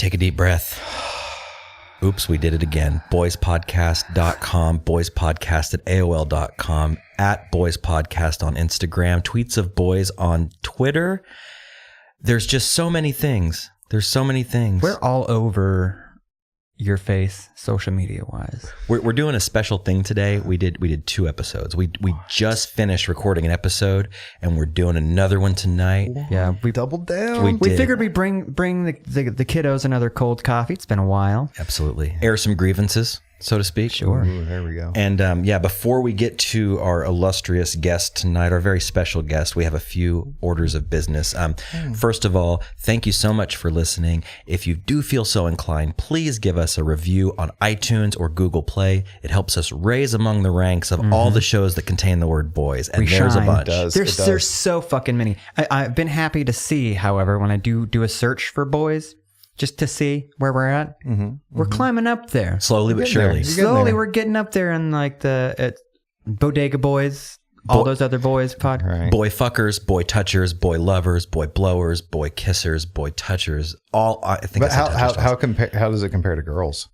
Take a deep breath. Oops, we did it again. boyspodcast.com, boyspodcast@aol.com, @boyspodcast on Instagram, tweets of boys on Twitter. There's just so many things. There's so many things. We're all over your face, social media wise. We're doing a special thing today. We did 2 episodes. We just finished recording an episode, and we're doing another one tonight. Yeah, we doubled down. We figured we'd bring the kiddos another cold coffee. It's been a while. Absolutely. Air some grievances, so to speak. Sure. Ooh, there we go. And before we get to our illustrious guest tonight, our very special guest, we have a few orders of business. First of all, thank you so much for listening. If you do feel so inclined, please give us a review on iTunes or Google Play. It helps us raise among the ranks of all the shows that contain the word boys. And there's a bunch. There's so fucking many. I've been happy to see, however, when I do a search for boys, just to see where we're at. We're climbing up there. Slowly but surely. Slowly, we're getting up there in like the Bodega Boys, all those other boys. Right. Boy fuckers, boy touchers, boy lovers, boy blowers, boy kissers, boy touchers. All I think. But how does it compare to girls?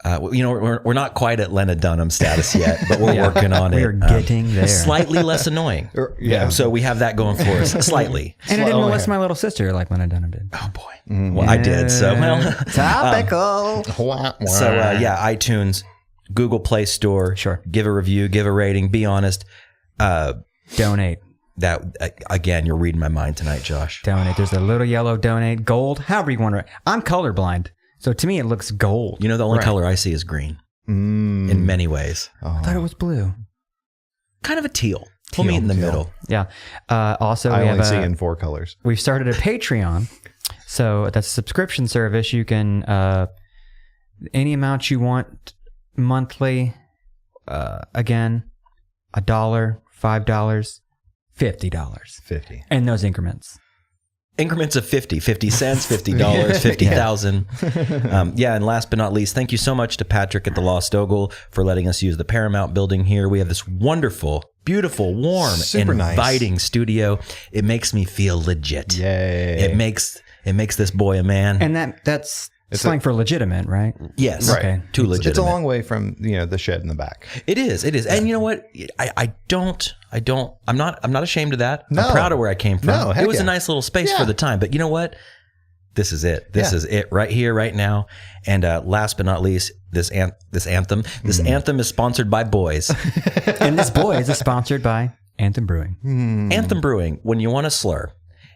We're not quite at Lena Dunham status yet, but we're working on it. We're getting there. Slightly less annoying. Yeah. So we have that going for us. Slightly. And I didn't molest my little sister like Lena Dunham did. Oh boy. Well, I did. So topical. iTunes, Google Play Store. Sure. Give a review. Give a rating. Be honest. Donate. That again, you're reading my mind tonight, Josh. Donate. There's a little yellow donate, gold, however you want to. I'm colorblind. So to me, it looks gold. You know, the only color I see is green in many ways. I thought it was blue. Kind of a teal. We'll meet in the middle. Yeah. Also, I only see in 4 colors. We've started a Patreon. So that's a subscription service. You can, any amount you want monthly, again, $1, $5, $50. 50. And those increments. Increments of 50 cents, $50, 50,000. And last but not least, thank you so much to Patrick at the Lost Ogle for letting us use the Paramount building here. We have this wonderful, beautiful, warm, super inviting studio. It makes me feel legit. Yay. It makes this boy a man. And that's slang for legitimate, right? Yes. Right. Okay. Too legitimate. It's a long way from, the shed in the back. It is. And you know what? I'm not ashamed of that. No. I'm proud of where I came from. No, it was a nice little space for the time. But you know what? This is it. This is it right here, right now. And last but not least, this anthem. This anthem is sponsored by Boys. And this Boys is sponsored by Anthem Brewing. Anthem Brewing. When you want to slur.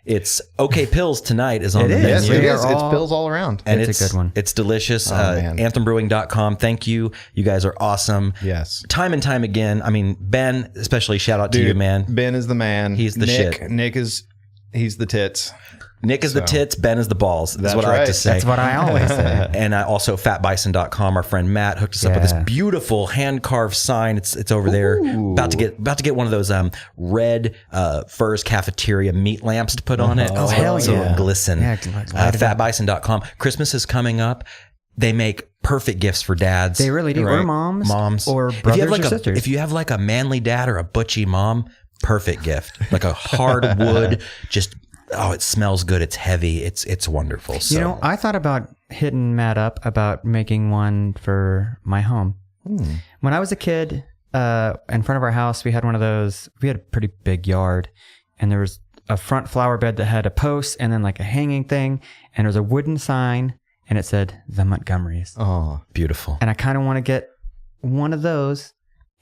It's OK Pills tonight is on the menu. Yes, it is. It's pills all around. And it's a good one. It's delicious. Man. Anthembrewing.com. Thank you. You guys are awesome. Yes. Time and time again. I mean, Ben, especially shout out to you, man. Ben is the man. He's the shit. Nick he's the tits. Nick is the tits, Ben is the balls. That's what I like to say. That's what I always say. And also fatbison.com. Our friend Matt hooked us up with this beautiful hand-carved sign. It's over there. About to get one of those red Furs cafeteria meat lamps to put on it. Oh, hell so yeah. it'll glisten. Yeah, fatbison.com. Christmas is coming up. They make perfect gifts for dads. They really do. Right? Or moms. Or if brothers you have or sisters. If you have like a manly dad or a butchy mom, perfect gift. Like a hardwood, just... Oh, it smells good. It's heavy. It's wonderful. So. I thought about hitting Matt up about making one for my home. When I was a kid, in front of our house, we had one of those. We had a pretty big yard, and there was a front flower bed that had a post and then like a hanging thing, and there was a wooden sign, and it said the Montgomerys. Oh, beautiful. And I kind of want to get one of those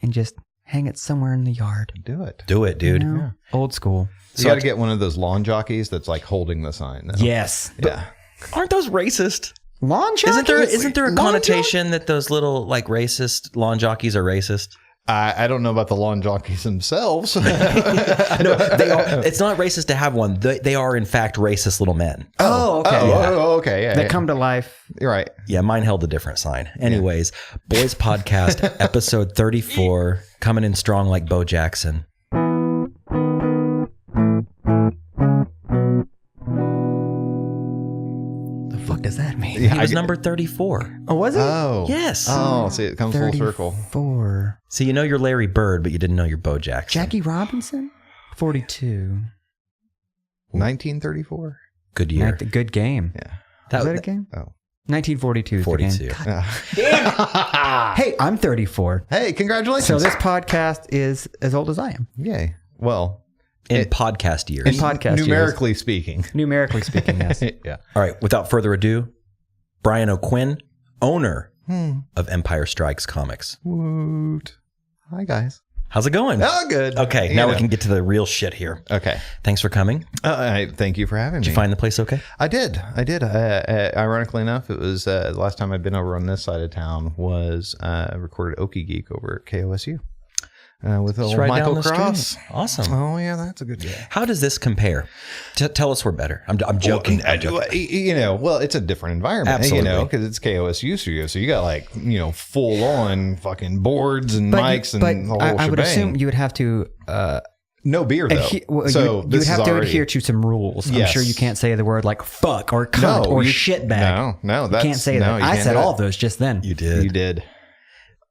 and just hang it somewhere in the yard. Do it, dude. Old school. You got to get one of those lawn jockeys that's like holding the sign. Though. Yes. Yeah. Aren't those racist? Lawn jockeys? Isn't there a connotation that those little like racist lawn jockeys are racist? I don't know about the lawn jockeys themselves. No, they are. It's not racist to have one. They are in fact racist little men. Oh, okay. Okay. Yeah, they come to life. You're right. Yeah, mine held a different sign. Anyways, Boys Podcast episode 34 coming in strong like Bo Jackson. The fuck does that mean? He was number 34. Oh, was it? Oh. Yes. Oh, see, it comes full circle. 34. So you know you're Larry Bird, but you didn't know you're Bo Jackson. Jackie Robinson? 42. 1934. Good year. Good game. Yeah. Is that a game? Oh. 1942 is 42. the game. Hey, I'm 34. Hey, congratulations. So this podcast is as old as I am. Yay. Well, In podcast years. In podcast numerically speaking. Numerically speaking, yes. Yeah. All right. Without further ado, Bryan O'Quinn, owner of Empire Strikes Comics. Woot. Hi, guys. How's it going? Oh, good. Okay. Now we can get to the real shit here. Okay. Thanks for coming. Thank you for having me. Did you find the place okay? I did. Ironically enough, it was the last time I'd been over on this side of town was recorded Okie Geek over at KOSU with old right Michael down the Cross. street. Awesome. Oh yeah, that's a good guy. How does this compare? Tell us we're better. I'm joking. I'm joking. Well, it's a different environment, Absolutely. because it's KOSU studio, so you got like full on fucking boards and mics and the whole I would shebang. assume you would have to No beer though. you this would is have to already- adhere to some rules. Yes. I'm sure you can't say the word like fuck or cunt or shitbag. No, You can't say that. I said all of those just then. You did. You did.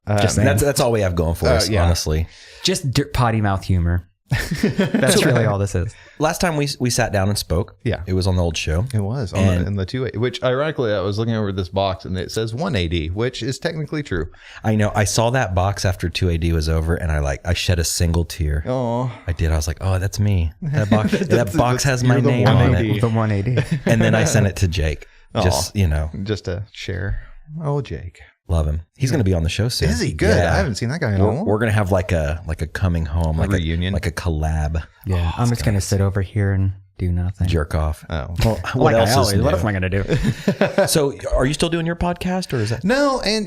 That's all we have going for us, yeah. honestly. Just potty mouth humor. That's really all this is. Last time we sat down and spoke, Yeah. it was on the old show. It was on And- in the 280, which ironically I was looking over this box and it says 180, which is technically true. I know. I saw that box after 2AD was over, and I shed a single tear. Oh, I did. I was like, oh, that's me. That box, that box has my you're the name on 180. it. The 180. And then I sent it to Jake. Just, just to share. Oh, Jake. love him. He's going to be on the show soon. Is he good? Yeah. I haven't seen that guy in a while. We're going to have like a coming home, like reunion. like a collab. Yeah, I'm just gonna sit over here and do nothing. Jerk off. Oh. Well, what Like I else is always- new? What else am I gonna do? So, are you still doing your podcast, or is that? No, and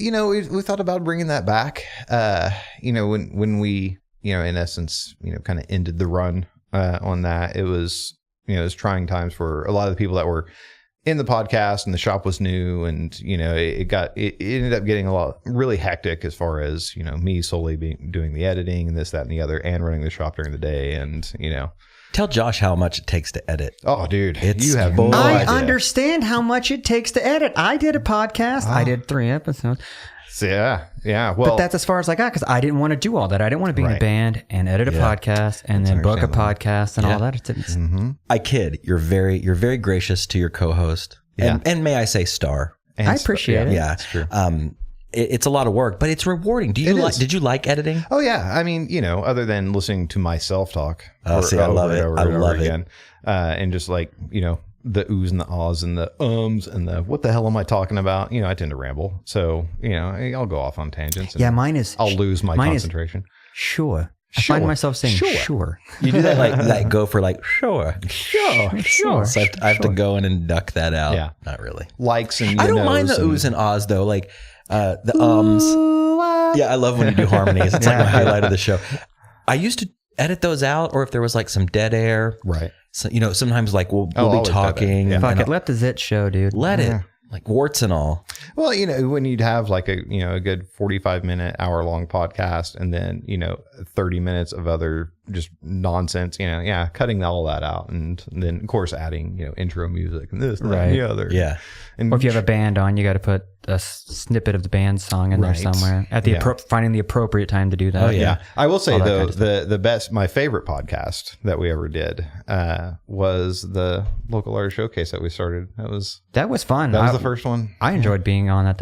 we thought about bringing that back. When we in essence kind of ended the run on that, it was it was trying times for a lot of the people that were in the podcast, and the shop was new, and it ended up getting a lot really hectic as far as me solely doing the editing and this, that, and the other, and running the shop during the day, and Tell Josh how much it takes to edit. oh dude, It's you have bull- no I idea. understand how much it takes to edit. I did a podcast. I did 3 episodes. So, yeah. Well, But that's as far as I got because I didn't want to do all that. I didn't want to be in a Right. band and edit a podcast and then book a podcast and all that. It's I kid. You're very gracious to your co-host, and may I say star. I appreciate it. Yeah, that's true. It's a lot of work, but it's rewarding. Did you like editing? Oh yeah, I mean, other than listening to myself talk. See, I love it. I love it. And just like the oohs and the ahs and the ums and the what the hell am I talking about? I tend to ramble, so I'll go off on tangents. And Yeah, mine is. I'll lose my mine is concentration. Sure. I Sure. find myself saying Sure. sure. You do that like go for like sure. Sure. So I have to go in and duck that out. Yeah. Not really. Likes and I don't mind the oohs and ahs though. Like the ums. Yeah, I love when you do harmonies. It's like my highlight of the show. I used to edit those out, or if there was like some dead air. right. So, sometimes like we'll always be do that. talking. Yeah. and Fuck it. Let the zit show, dude. let it. Like warts and all. Well, when you'd have like a good 45-minute, hour-long podcast, and then 30 minutes of other just nonsense, cutting all that out, and then of course adding intro music and this, that, and the other. Yeah. And Or if you have a band on, you got to put a snippet of the band song in there Right. somewhere at the Yeah. finding the appropriate time to do that. Oh, yeah. yeah, I will say All that though, kind of the best, my favorite podcast that we ever did was the local artist showcase that we started. That was fun. the first one. I enjoyed being on that.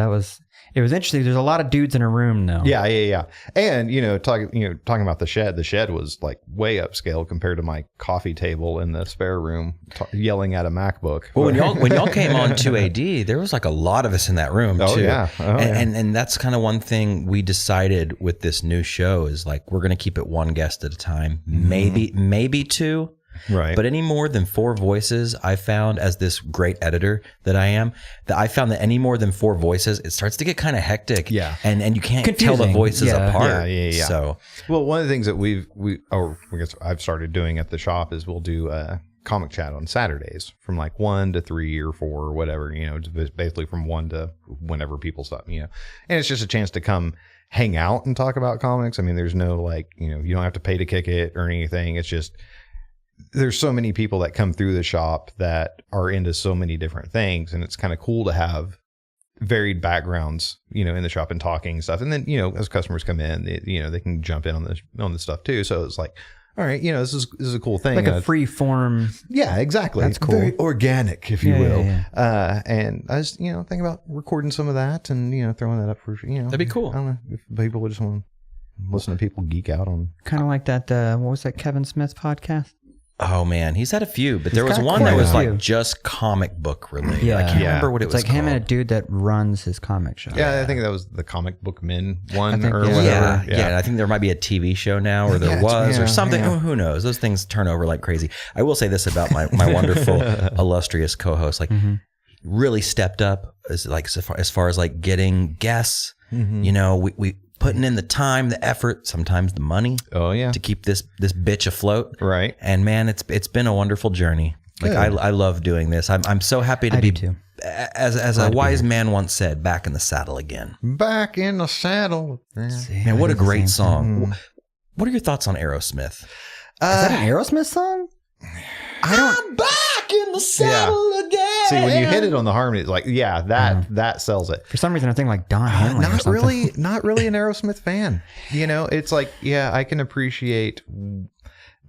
It was interesting. There's a lot of dudes in a room though. Yeah. And talking about the shed was like way upscale compared to my coffee table in the spare room, yelling at a MacBook. Well, when y'all came on 2AD, there was like a lot of us in that room Oh, too. yeah. Oh, yeah. And that's kind of one thing we decided with this new show is like we're going to keep it one guest at a time, maybe two. Right. But any more than 4 voices, I found as this great editor that I am, that I found that any more than 4 voices, it starts to get kind of hectic. Yeah. And you can't tell the Confusing. voices Yeah. apart. Yeah. So Well, one of the things that I guess I've started doing at the shop is we'll do comic chat on Saturdays from like 1 to 3 or 4 or whatever, it's basically from 1 to whenever people stop, and it's just a chance to come hang out and talk about comics. I mean, there's no like, you don't have to pay to kick it or anything. It's just, there's so many people that come through the shop that are into so many different things. And it's kind of cool to have varied backgrounds, in the shop and talking stuff. And then, as customers come in, they can jump in on this stuff too. So it's like, all right, this is a cool thing. Like a free form. Yeah, exactly. That's cool. Very organic, if you will. Yeah. And I was, thinking about recording some of that and, throwing that up for, That'd be cool. I don't know if people would just want to listen to people geek out on. Kind of like that, what was that Kevin Smith podcast? Oh man, he's had a few, but there was one that was like just comic book related. Yeah. I can't remember what it It's was like him called. and a dude that runs his comic shop. Yeah, I think that was the Comic Book Men one think, or yeah. whatever. Yeah, and I think there might be a TV show now, or there was, or something. yeah. Oh, who knows? Those things turn over like crazy. I will say this about my wonderful, illustrious co-host: like, really stepped up as far as like getting guests. We putting in the time, the effort, sometimes the money. Oh yeah, to keep this bitch afloat. right. And man, it's been a wonderful journey. Like I love doing this. I'm so happy to be too. As a wise man once said, back in the saddle again. Back in the saddle. Man, what a great song. What are your thoughts on Aerosmith? Is that an Aerosmith song? I'm back in the saddle again. See, when you hit it on the harmony, it's like, that sells it. For some reason, I think like Don Henley or Not something. not really an Aerosmith fan. It's like, I can appreciate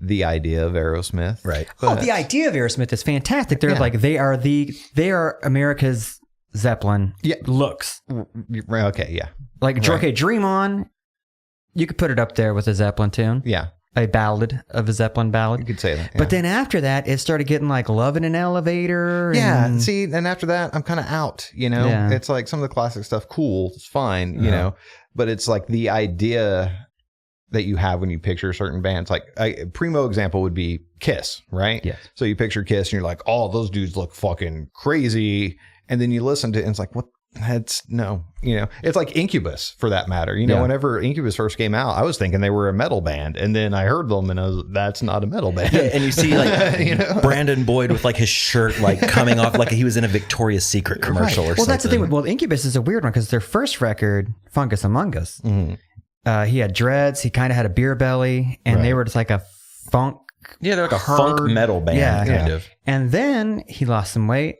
the idea of Aerosmith. Right. The idea of Aerosmith is fantastic. They're like they are America's Zeppelin. Yeah. Looks Okay, yeah. like okay, Dream On. You could put it up there with a Zeppelin tune. Yeah. A ballad of a Zeppelin ballad. You could say that. Yeah. But then after that, it started getting like Love in an Elevator. Yeah, and- see, and after that, I'm kind of out, Yeah. It's like some of the classic stuff, cool, it's fine, but it's like the idea that you have when you picture certain bands. Like, primo example would be Kiss, right? Yes. So you picture Kiss and you're like, oh, those dudes look fucking crazy. And then you listen to it and it's like, what? That's no, it's like Incubus for that matter. Whenever Incubus first came out, I was thinking they were a metal band, and then I heard them and I was, that's not a metal band. Yeah, and you see like Brandon Boyd with like his shirt like coming off like he was in a Victoria's Secret commercial or something. Well, that's the thing. Well, Incubus is a weird one because their first record, Fungus Among Us, he had dreads, he kind of had a beer belly, and they were just like a funk. Yeah, they're like a funk metal band, kind of. And then he lost some weight,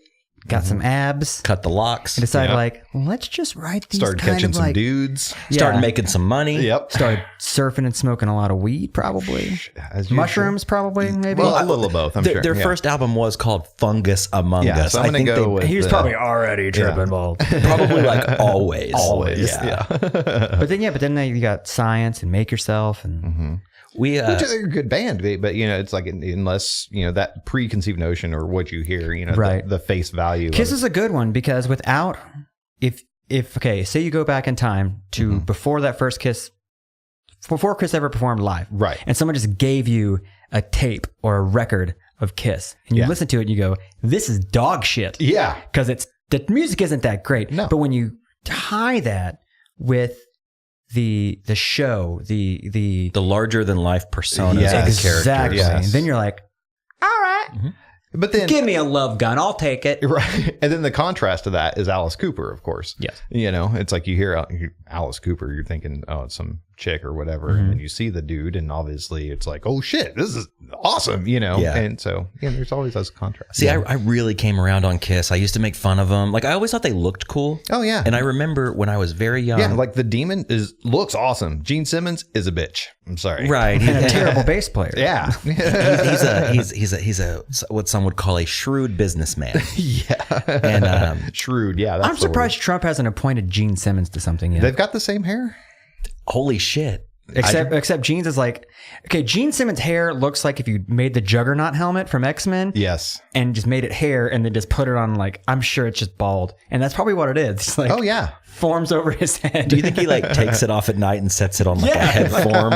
got some abs, Cut the locks. and decided like, let's just write these Started kind catching of some like, dudes. Started making some money. Yep. started surfing and smoking a lot of weed, probably. As usual. Mushrooms, probably, maybe. Well, a little of both, I'm sure. Their yeah. first album was called Fungus Among Yeah, Us. so I'm going to go with... he was probably already tripping balls. probably like always. Always, Yeah. But then you got Science and Make Yourself and We Which is a good band, but it's like unless that preconceived notion or what you hear, Right. the face value. Kiss of is a good one because without if okay, say you go back in time to before that first Kiss, before Kiss ever performed live, Right. and someone just gave you a tape or a record of Kiss, and you listen to it and you go, "This is dog shit." Yeah. because the music isn't that great. No. But when you tie that with the show, the larger than life personas Yes. of the characters. exactly, Yes. and then you're like, "All right, But then... give me a love gun, I'll take it." Right. And then the contrast to that is Alice Cooper, of course. Yes. It's like you hear Alice Cooper, you're thinking, oh, it's some chick or whatever. And then you see the dude, and obviously it's like, oh shit, this is awesome, Yeah. And so, there's always those contrasts. See, I really came around on Kiss. I used to make fun of them. Like, I always thought they looked cool. Oh, yeah. And I remember when I was very young. Yeah, like the Demon looks awesome. Gene Simmons is a bitch. I'm sorry. Right. And a terrible bass player. Yeah. He's a what some would call a shrewd businessman. Yeah. And Shrewd. Yeah. That's I'm the word. surprised Trump hasn't appointed Gene Simmons to something yet. They've got the same hair. holy shit. Except Gene's is like, okay, Gene Simmons' hair looks like if you made the Juggernaut helmet from X-Men Yes. and just made it hair and then just put it on, like, I'm sure it's just bald. And that's probably what it is. It's like, Oh, yeah. forms over his head. Do you think he like takes it off at night and sets it on like a head form?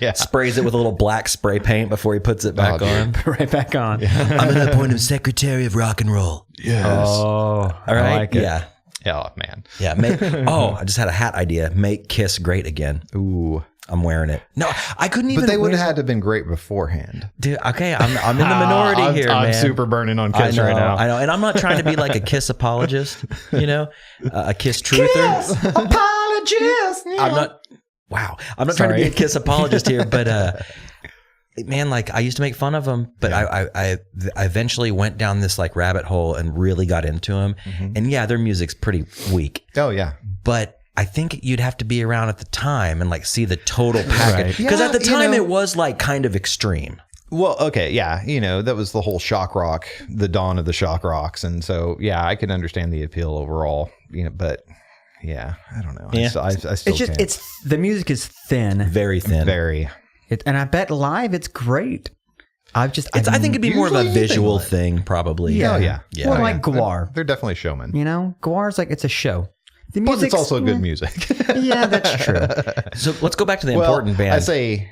Yeah. Sprays it with a little black spray paint before he puts it back on. right back on. I'm going to appoint him Secretary of Rock and Roll. Yes. Oh, All right. I like it. Yeah. Oh, man. Yeah. I just had a hat idea. Make Kiss great again. Ooh. I'm wearing it. No, I couldn't even. But they would wear- have had to have been great beforehand. Dude, okay, I'm in the minority here, man. I'm super burning on I Kiss know, right now. I know, and I'm not trying to be like a Kiss apologist, a Kiss truther. Apologies. I'm not. Wow, I'm not trying to be a Kiss apologist here, but man, like I used to make fun of him, but I eventually went down this like rabbit hole and really got into him. And yeah, their music's pretty weak, Oh, yeah. but I think you'd have to be around at the time and like see the total package. Because at the time it was like kind of extreme. Well, okay, yeah, that was the whole shock rock, the dawn of the shock rocks, and so I can understand the appeal overall, but yeah, I don't know. Yeah. I still can't. The music is thin, Very thin. Very. and I bet live it's great. I think it'd be more of a usually visual anything thing, probably. Yeah. Yeah. Well, like Gwar. They're definitely showmen. Gwar's like it's a show. The But music's it's also good music. Yeah, that's true. So let's go back to the important band. I say,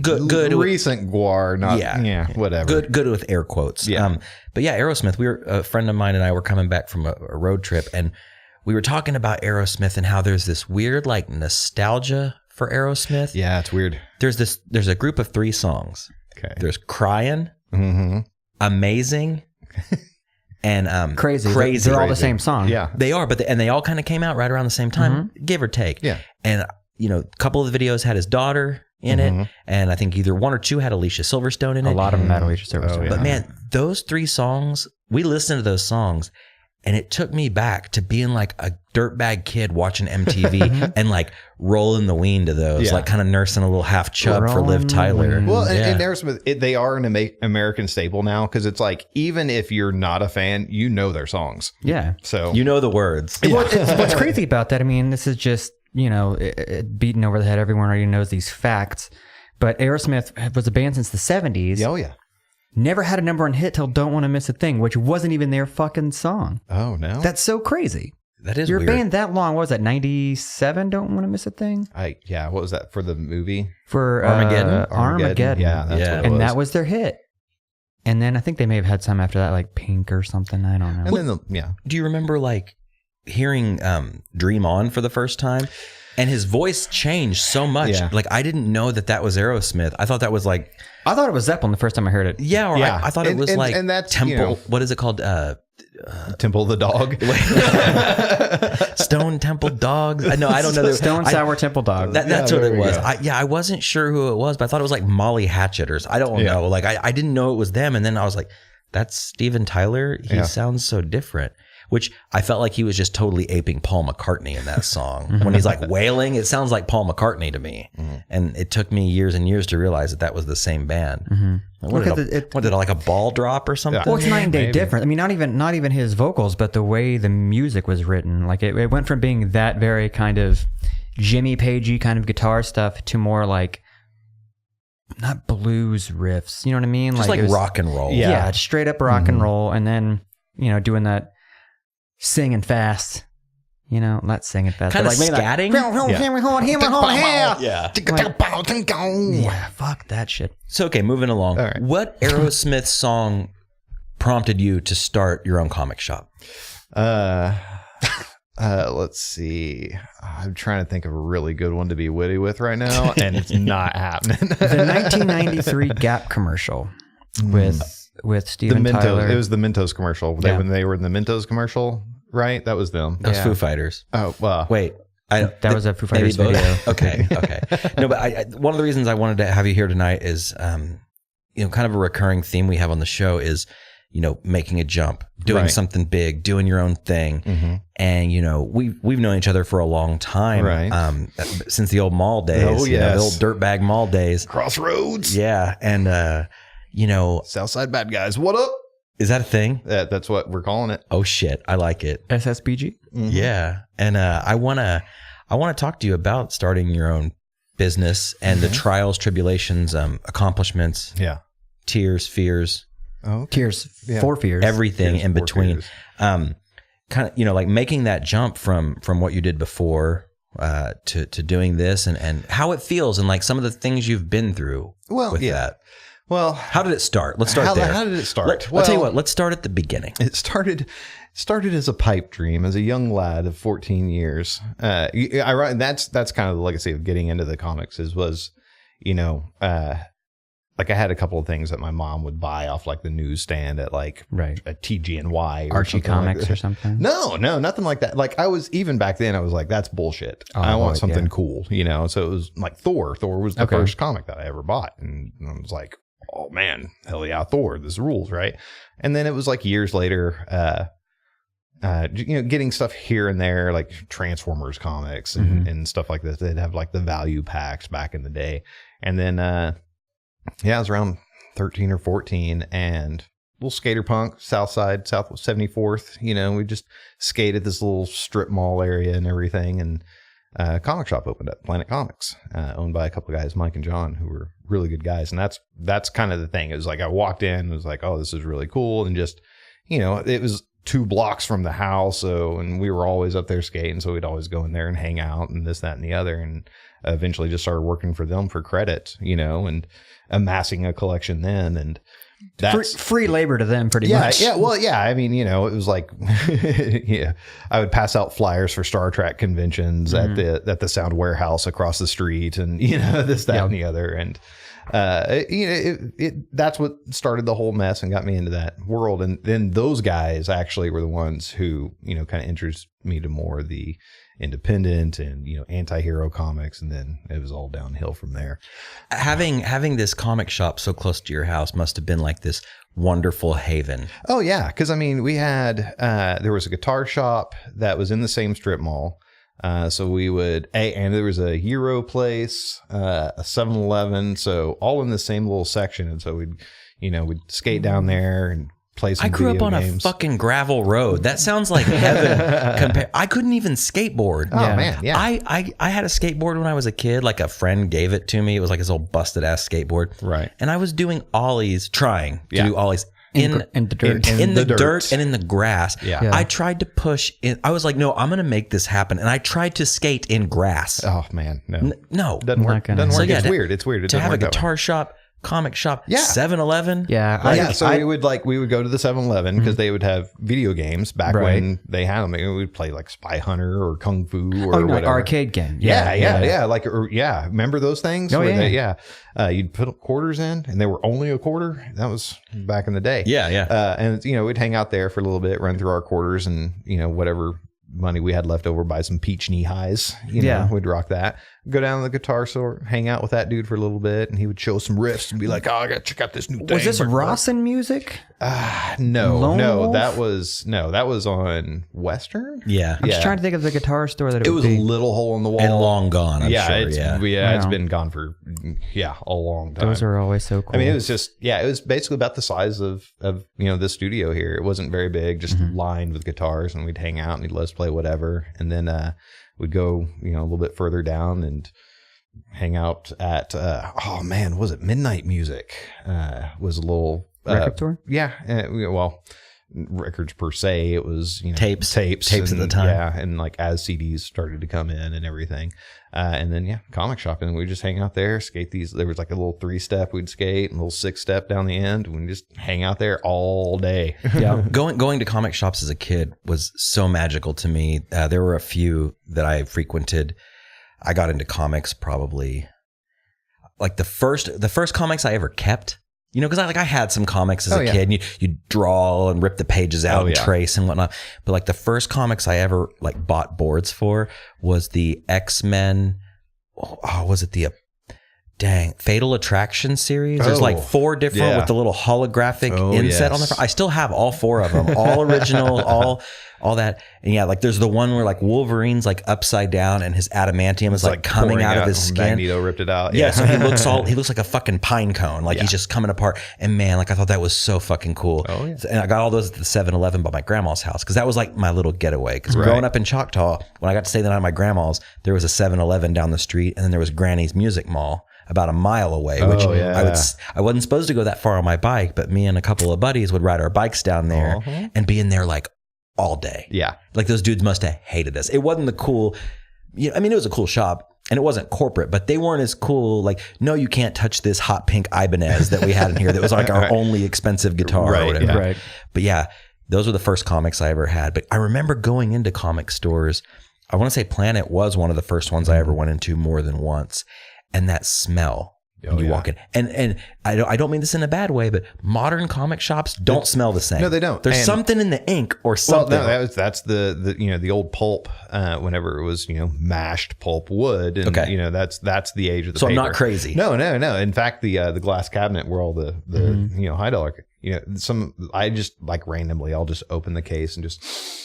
Good recent Gwar, not whatever. Good with air quotes. Yeah. But yeah, Aerosmith. A friend of mine and I were coming back from a road trip, and we were talking about Aerosmith and how there's this weird like nostalgia for Aerosmith. Yeah, it's weird. There's a group of 3 songs. Okay. There's Crying, Mm-hmm. Amazing, and Crazy. Crazy. They're all the same song. Yeah. They are, but they all kind of came out right around the same time, give or take. Yeah. And a couple of the videos had his daughter in it, and I think either 1 or 2 had Alicia Silverstone in it. A lot of them had Alicia Silverstone. Oh, yeah. But man, those 3 songs, we listened to those songs, and it took me back to being like a dirtbag kid watching MTV and like rolling the ween to those, like kind of nursing a little half chub for Liv Tyler. Well, and Aerosmith, they are an American staple now, because it's like, even if you're not a fan, you know their songs. Yeah. So You know the words. What's crazy about that, I mean, this is just, beaten over the head. Everyone already knows these facts. But Aerosmith was a band since the 70s. Oh, yeah. Never had a number 1 hit till Don't Want to Miss a Thing, which wasn't even their fucking song. Oh, no. That's so crazy. That is Your weird. band that long, what was that, 97? Don't Want to Miss a Thing? What was that for the movie? For Armageddon? Armageddon. Yeah, that's what it was. And that was their hit. And then I think they may have had some after that, like Pink or something. I don't know. And then, Do you remember like hearing Dream On for the first time? And his voice changed so much. Yeah. Like I didn't know that was Aerosmith. I thought that was like I thought it was Zeppelin the first time I heard it. yeah. I thought it was like and that's, Temple. What is it called? Temple the Dog. Stone Temple Dogs. No, I don't know. Stone Sour Temple Dog. That's what it was. go. I wasn't sure who it was, but I thought it was like Molly Hatchet or I don't know. Like I didn't know it was them, and then I was like, that's Steven Tyler. He sounds so different. Which I felt like he was just totally aping Paul McCartney in that song. When he's like wailing, it sounds like Paul McCartney to me. And it took me years and years to realize that was the same band. What did it like a ball drop or something? Well, it's night and day different. I mean, not even his vocals, but the way the music was written. Like it went from being that very kind of Jimmy Pagey kind of guitar stuff to more like not blues riffs. You know what I mean? Just like it was, rock and roll. Yeah, straight up rock and roll, and then doing that singing fast. Not singing fast. Kind of like scatting. Yeah, fuck that shit. So, okay, moving along. All right. What Aerosmith song prompted you to start your own comic shop? Let's see. I'm trying to think of a really good one to be witty with right now, and it's not happening. The 1993 Gap commercial with Steven Tyler. It was the Mentos commercial. When they were in the Mentos commercial, right? That was them. That was Foo Fighters. Oh, well. Wait. That was a Foo Fighters maybe video. Okay. No, but one of the reasons I wanted to have you here tonight is, kind of a recurring theme we have on the show is, making a jump, doing something big, doing your own thing. And, we've known each other for a long time, right? Since the old mall days, oh, yes. The old dirtbag mall days. Crossroads. Yeah. And, Southside Bad Guys. What up? is that a thing? That's what we're calling it. Oh shit. I like it. SSBG? Yeah. And, I want to talk to you about starting your own business and the trials, tribulations, accomplishments, tears, fears, Tears, 4 fears, everything Tears, in 4 between. fears. Kind of, like making that jump from what you did before to doing this and how it feels and like some of the things you've been through with that. Well, how did it start? Let's start there. How did it start? I'll tell you what, let's start at the beginning. It started as a pipe dream as a young lad of 14 years. That's kind of the legacy of getting into the comics like I had a couple of things that my mom would buy off like the newsstand at like a TGNY or Archie Comics or something. No, nothing like that. Like I was, even back then I was like, that's bullshit. I want something cool, So it was like Thor. Thor was the first comic that I ever bought. And I was like, oh man, hell yeah, Thor, this rules, right? And then it was like years later, getting stuff here and there, like Transformers comics and stuff like this. They'd have like the value packs back in the day. And then, I was around 13 or 14 and little skater punk, South 74th, we just skated this little strip mall area and everything. And a comic shop opened up, Planet Comics, owned by a couple of guys, Mike and John, who were really good guys. And that's kind of the thing. It was like, I walked in and was like, oh, this is really cool. And just, it was 2 blocks from the house. And we were always up there skating. So we'd always go in there and hang out and this, that, and the other. And eventually just started working for them for credit, and amassing a collection then. And that's free labor to them pretty much. Yeah. Well, yeah. I mean, it was like, I would pass out flyers for Star Trek conventions at the Sound Warehouse across the street and, this, that, and the other. And, that's what started the whole mess and got me into that world. And then those guys actually were the ones who, kind of introduced me to more of the independent and, anti-hero comics. And then it was all downhill from there. Having this comic shop so close to your house must have been like this wonderful haven. Oh yeah. Cause I mean, we had, there was a guitar shop that was in the same strip mall. So we would, and there was a Euro place, a 7-Eleven. So all in the same little section. And so we'd skate down there and play some I grew up on games. A fucking gravel road. That sounds like heaven. I couldn't even skateboard. Oh man, yeah. I had a skateboard when I was a kid. Like a friend gave it to me. It was like this old busted ass skateboard. Right. And I was doing ollies, trying to do ollies in the dirt, in the dirt and in the grass. Yeah. I tried to push in. I was like, no, I'm going to make this happen. And I tried to skate in grass. Oh man, no, no, doesn't work. Doesn't work. So, yeah, it's weird. It's weird. It to have a guitar shop, comic shop, 7-Eleven. Yeah. So we would go to the 7-Eleven because they would have video games back when they had them. We'd play like Spy Hunter or Kung Fu or whatever. Arcade game. Yeah. Like, remember those things? Oh, yeah. You'd put quarters in and they were only a quarter. That was back in the day. Yeah. And, we'd hang out there for a little bit, run through our quarters and, whatever money we had left over, buy some peach knee highs. We'd rock that. Go down to the guitar store, hang out with that dude for a little bit, and he would show some riffs and be like, "Oh, I got to check out this new thing." Was this Rawson music? No, that was on Western. Yeah, I'm just trying to think of the guitar store that it was a little hole in the wall and long gone. I'm sure. It's been gone for a long time. Those are always so cool. I mean, it was just it was basically about the size of the studio here. It wasn't very big, just lined with guitars, and we'd hang out and he'd let us play whatever, and then we'd go a little bit further down and hang out at was it Midnight Music? Was a little record store? Yeah, records per se. It was tapes and, at the time. And like as CDs started to come in and everything, and then comic shop, and we just hang out there, skate these. There was like a little 3-step we'd skate, and a little 6-step down the end, and we just hang out there all day. Yeah, going to comic shops as a kid was so magical to me. There were a few that I frequented. I got into comics probably like the first comics I ever kept. Because I had some comics as a kid, and you draw and rip the pages out and trace and whatnot. But like the first comics I ever like bought boards for was the X-Men. Was it the Fatal Attraction series? There's like 4 different with the little holographic inset on the front. I still have all 4 of them, all original, all that. And like there's the one where like Wolverine's like upside down and his adamantium is like coming out of his skin. Magneto ripped it out. Yeah, so he looks like a fucking pine cone. Like he's just coming apart. And man, like I thought that was so fucking cool. Oh yeah. And I got all those at the 7-Eleven by my grandma's house because that was like my little getaway. Because growing up in Choctaw, when I got to stay the night at my grandma's, there was a 7-Eleven down the street, and then there was Granny's Music Mall about a mile away, which I wasn't supposed to go that far on my bike, but me and a couple of buddies would ride our bikes down there and be in there like all day. Yeah. Like those dudes must have hated us. It wasn't the cool, it was a cool shop and it wasn't corporate, but they weren't as cool. Like, no, you can't touch this hot pink Ibanez that we had in here. That was like our only expensive guitar or whatever. Right. But those were the first comics I ever had. But I remember going into comic stores. I want to say Planet was one of the first ones I ever went into more than once. And that smell when you walk in, and I don't mean this in a bad way, but modern comic shops don't smell the same. No, they don't. There's something in the ink or something. Well, no, that's the old pulp. Whenever it was mashed pulp wood, and that's the age of the. So paper. I'm not crazy. No. In fact, the glass cabinet where all the high dollar you know, I just like randomly, I'll just open the case and just,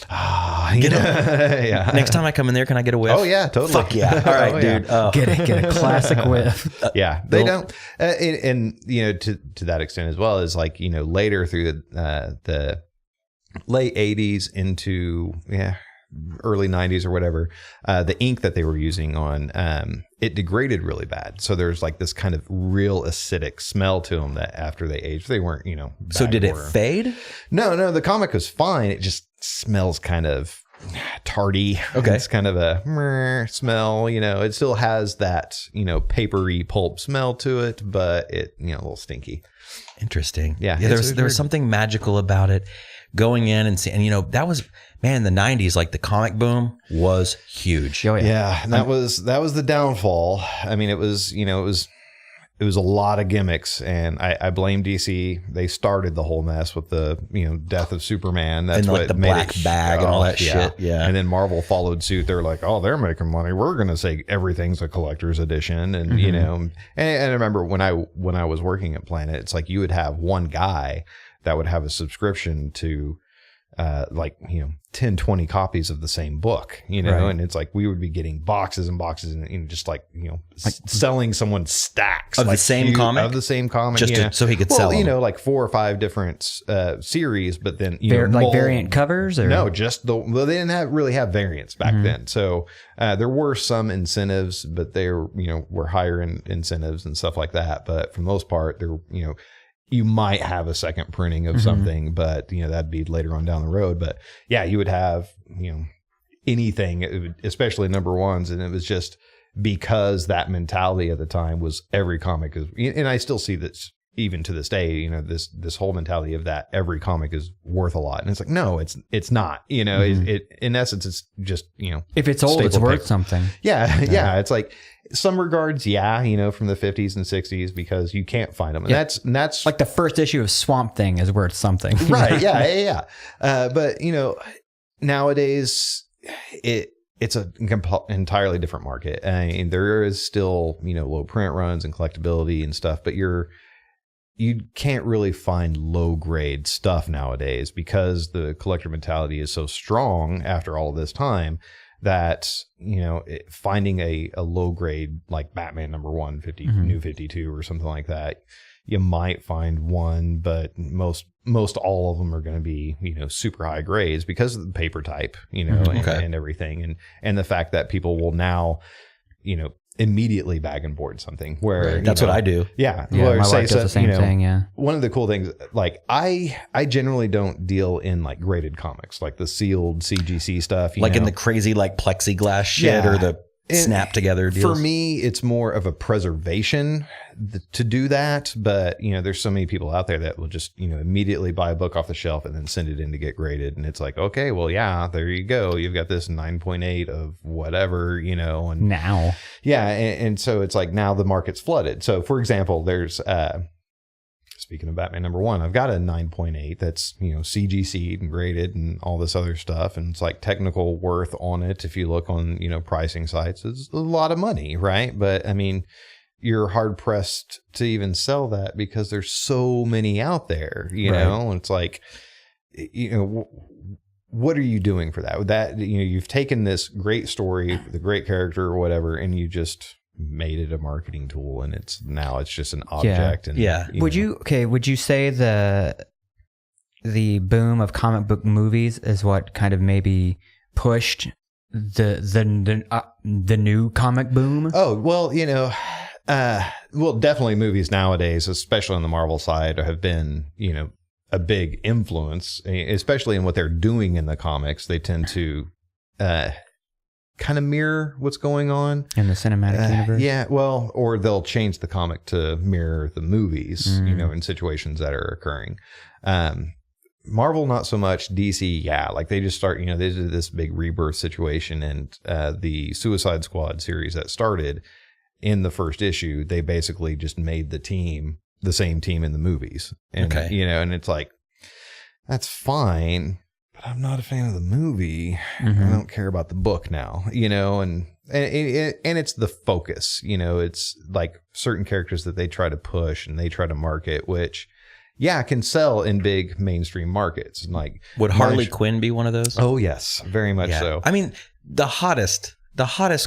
Get know, it. yeah. Next time I come in there, can I get a whiff? Oh yeah, totally. Fuck yeah. All right, dude. Oh. Get a classic whiff. Yeah, they don't, and you know, to that extent as well, is like, you know, later through the late 80s into early 90s or whatever, the ink that they were using on it degraded really bad. So there's like this kind of real acidic smell to them that after they aged, they weren't, you know. So did it fade? No, the comic was fine. It just smells kind of tardy. Okay. It's kind of a meh smell, you know. It still has that, you know, papery pulp smell to it, but it, you know, a little stinky. Interesting. Yeah, there was something magical about it. Going in and seeing, and you know, that was, man, in the 90s, like the comic boom was huge. Oh, Yeah, and that was the downfall. I mean, it was, you know, it was a lot of gimmicks, and I blame DC. They started the whole mess with the, you know, death of Superman. That's and like what the made black bag and all that shit. Yeah. And then Marvel followed suit. They're like, oh, they're making money. We're gonna say everything's a collector's edition, and you know. And I remember when I was working at Planet, it's like you would have one guy that would have a subscription to like, you know, 10, 20 copies of the same book, you know, Right. and it's like we would be getting boxes and boxes and, you know, just like, you know, selling someone stacks Of the like same comic? of the same comic, Just yeah. so he could well, sell you them. know, like 4 or 5 different series, but then you know, like variant covers, or no, just they didn't really have variants back then. So there were some incentives, but they were, you know, were higher in incentives and stuff like that. But for the most part, they're, you know, you might have a second printing of something, but you know, that'd be later on down the road. But yeah, you would have, you know, anything, especially number ones. And it was just because that mentality at the time was every comic is, and I still see this even to this day, you know, this whole mentality of that every comic is worth a lot. And it's like, no, it's not, you know, it in essence, it's just, you know, if it's old, it's staple worth pick. something. Yeah. It's like some regards, yeah, you know, from the 50s and 60s, because you can't find them. And that's Like the first issue of Swamp Thing is worth something. right. Yeah. But you know, nowadays it's an entirely different market. I mean, there is still, you know, low print runs and collectability and stuff, but you can't really find low grade stuff nowadays because the collector mentality is so strong after all of this time that, you know, finding a low grade like Batman number 150, New 52 or something like that, you might find one, but most all of them are going to be, you know, super high grades because of the paper type, you know, and everything. And the fact that people will now, you know, immediately bag and board something where That's what I do. Yeah. Yeah, my wife does the same thing. Yeah. One of the cool things, like I generally don't deal in like graded comics, like the sealed CGC stuff, Like know? in the crazy like plexiglass shit or the snap together deals. For me, it's more of a preservation to do that. But, you know, there's so many people out there that will just, you know, immediately buy a book off the shelf and then send it in to get graded. And it's like, okay, well, yeah, there you go. You've got this 9.8 of whatever, you know, and Now. yeah. And so it's like now the market's flooded. So for example, there's, speaking of Batman number 1, I've got a 9.8 that's, you know, CGC'd and graded and all this other stuff. And it's like technical worth on it. If you look on, you know, pricing sites, it's a lot of money, right? But I mean, you're hard pressed to even sell that because there's so many out there, you know, and it's like, you know, what are you doing for that? That, you know, you've taken this great story, the great character or whatever, and you just made it a marketing tool, and it's just an object. And Would you say the boom of comic book movies is what kind of maybe pushed the new comic boom? Oh, well, you know, definitely movies nowadays, especially on the Marvel side, have been, you know, a big influence, especially in what they're doing in the comics. They tend to kind of mirror what's going on In the cinematic universe? Yeah, well, or they'll change the comic to mirror the movies, you know, in situations that are occurring. Marvel, not so much. DC, yeah, like they just start, you know, they did this big rebirth situation, and the Suicide Squad series that started in the first issue, they basically just made the same team in the movies. And, you know, and it's like, that's fine, but I'm not a fan of the movie. I don't care about the book now, you know, and it's the focus, you know, it's like certain characters that they try to push and they try to market, which, can sell in big mainstream markets. Like, would Harley Quinn be one of those? Oh yes, very much so. I mean, the hottest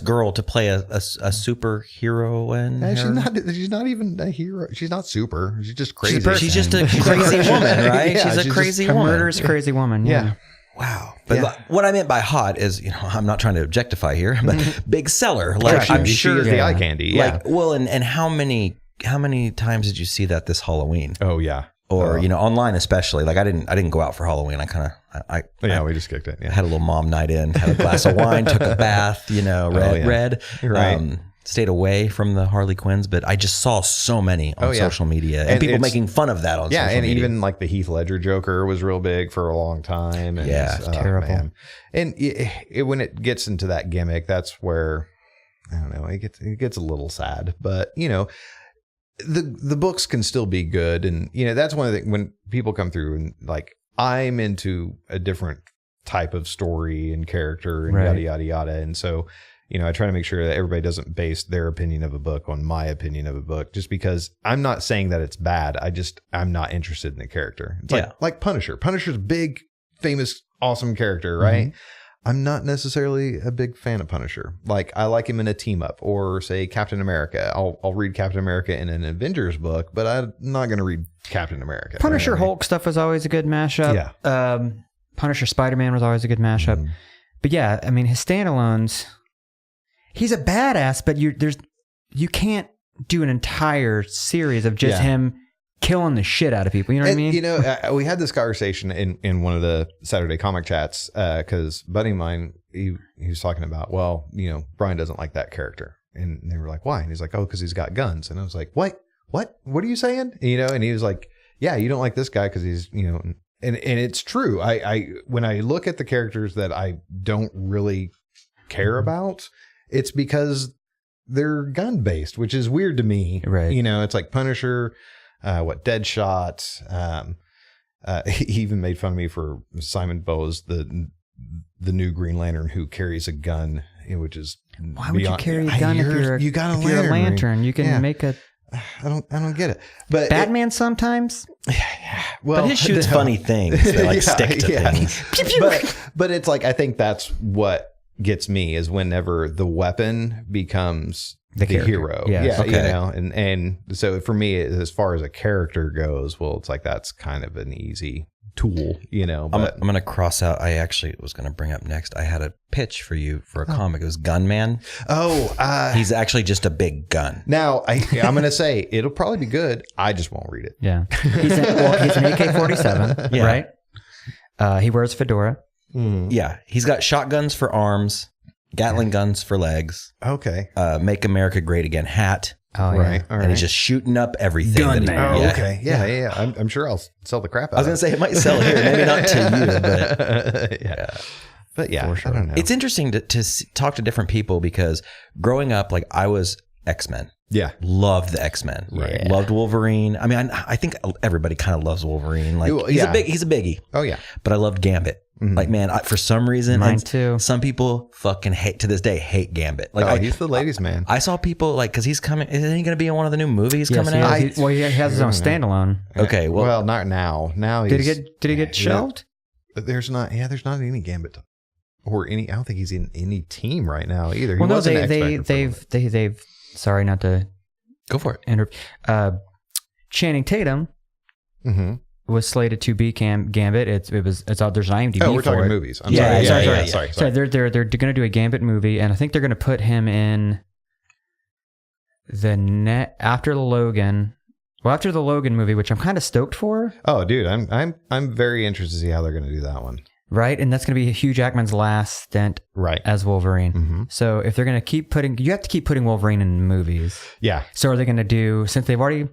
girl to play a superhero. She's not even a hero. She's not super. She's just crazy. She's just a crazy woman, right? Yeah, she's a crazy woman. Murderous crazy woman. Yeah. Wow. But what I meant by hot is, I'm not trying to objectify here, but big seller. Like, I'm sure she is the eye candy. Yeah. Like, well, and how many times did you see that this Halloween? Oh yeah. Or online especially. Like I didn't go out for Halloween. I we just kicked it. Yeah. Had a little mom night in, had a glass of wine, took a bath. Red. Right. Stayed away from the Harley Quinns, but I just saw so many on social media and people making fun of that on social media. Yeah, and even like the Heath Ledger Joker was real big for a long time. And it's terrible. Man. And when it gets into that gimmick, that's where I don't know. It gets a little sad, but the books can still be good, and that's one of the when people come through and like I'm into a different type of story and character and yada yada yada, and so. I try to make sure that everybody doesn't base their opinion of a book on my opinion of a book, just because I'm not saying that it's bad. I'm not interested in the character. It's like Punisher. Punisher's a big, famous, awesome character, right? Mm-hmm. I'm not necessarily a big fan of Punisher. Like I like him in a team up or say Captain America. I'll read Captain America in an Avengers book, but I'm not going to read Captain America. Punisher Hulk stuff was always a good mashup. Yeah. Punisher Spider-Man was always a good mashup. Mm-hmm. But yeah, I mean his standalones. He's a badass, but you can't do an entire series of just him killing the shit out of people. You know what I mean? We had this conversation in one of the Saturday comic chats because a buddy of mine, he was talking about, Bryan doesn't like that character. And they were like, why? And he's like, oh, because he's got guns. And I was like, what? What are you saying? And he was like, yeah, you don't like this guy because he's, and it's true. I when I look at the characters that I don't really care about, it's because they're gun based, which is weird to me. Right. It's like Punisher, Deadshot. He even made fun of me for Simon Bowes, the new Green Lantern who carries a gun, which is why would you carry a gun if you're a lantern? You can make a. I don't get it. But Batman sometimes. Well, but he shoots funny things that stick to things. But it's like I think that's what gets me is whenever the weapon becomes the hero. Yes. And so for me, as far as a character goes, it's like that's kind of an easy tool, But I'm going to cross out. I actually was going to bring up next. I had a pitch for you for a comic. It was Gunman. He's actually just a big gun. Now I'm going to say it'll probably be good. I just won't read it. Yeah. He's an AK-47, right? He wears a fedora. Yeah, he's got shotguns for arms, Gatling guns for legs. Okay. Make America Great Again hat. Oh, right. All right. And he's just shooting up everything. Okay. Yeah. I'm sure I'll sell the crap out of it. I was going to say, it might sell here. Maybe not to you, but... But yeah, sure. I don't know. It's interesting to talk to different people because growing up, like I was X-Men. Yeah. Loved the X-Men. Right. Loved Wolverine. I mean, I think everybody kind of loves Wolverine. Like he's a biggie. Oh yeah. But I loved Gambit. Mm-hmm. Like, man, for some reason, mine too. Some people fucking hate Gambit. Like, he's the ladies' man. I saw people like, because he's coming. Isn't he going to be in one of the new movies coming out? He has his own standalone. Okay, well, not now. Now did he get shelved? There's not any Gambit or any. I don't think he's in any team right now either. Well, no, they've. Sorry, not to go for it. Channing Tatum. Mm-hmm. Was slated to be Gambit. It's out. There's an IMDb. Oh, we're talking movies. I'm sorry. Sorry. They're going to do a Gambit movie, and I think they're going to put him in after the Logan movie, which I'm kind of stoked for. Oh, dude, I'm very interested to see how they're going to do that one. Right, and that's going to be Hugh Jackman's last stint as Wolverine. Mm-hmm. So if they're going to you have to keep putting Wolverine in movies. Yeah. So are they going to do, since they kind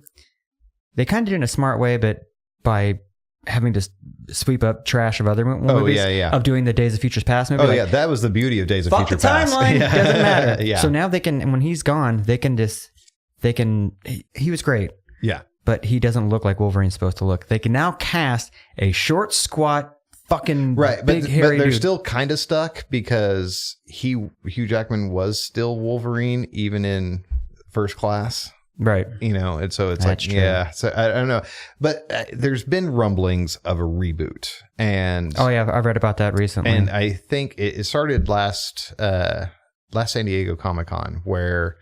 of did it in a smart way, but by having to sweep up trash of other movies, of doing the Days of Futures Past movie. Oh, yeah, that was the beauty of Days of Future Past. Fuck the timeline, doesn't matter. Yeah. So now they can, when he's gone, he was great. Yeah. But he doesn't look like Wolverine's supposed to look. They can now cast a short, squat, fucking big, hairy but they're dude. Still kind of stuck because Hugh Jackman was still Wolverine even in First Class. Right. You know, and so it's That's like, true. yeah. So I don't know, but there's been rumblings of a reboot, and Oh yeah, I've read about that recently. and I think it started last San Diego Comic-Con, where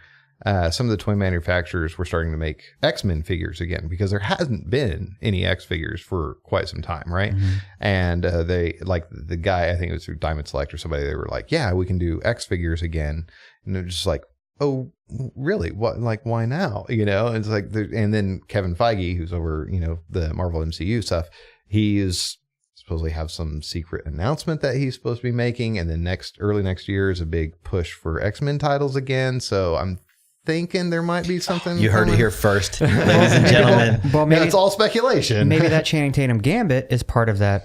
some of the toy manufacturers were starting to make X-Men figures again, because there hasn't been any X figures for quite some time, right? Mm-hmm. And they, like the guy, I think it was through Diamond Select or somebody, they were like, yeah, we can do X figures again. And they're just like, oh, really? What? Like, why now? You know, and it's like, and then Kevin Feige, who's over, you know, the Marvel MCU stuff, he is supposedly have some secret announcement that he's supposed to be making, and then early next year is a big push for X-Men titles again. So I'm thinking there might be something. You heard it here first, ladies and gentlemen. Well, Maybe it's all speculation. maybe that Channing Tatum Gambit is part of that.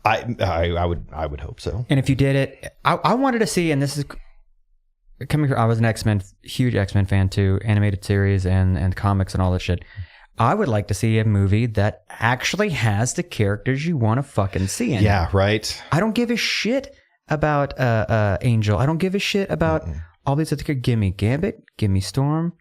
I would hope so. And if you did it, I wanted to see, and this is coming from, I was an huge X-Men fan too, animated series and comics and all that shit. I would like to see a movie that actually has the characters you want to fucking see in. Yeah, right. I don't give a shit about Angel. I don't give a shit about all these other characters. Give me Gambit, give me Storm.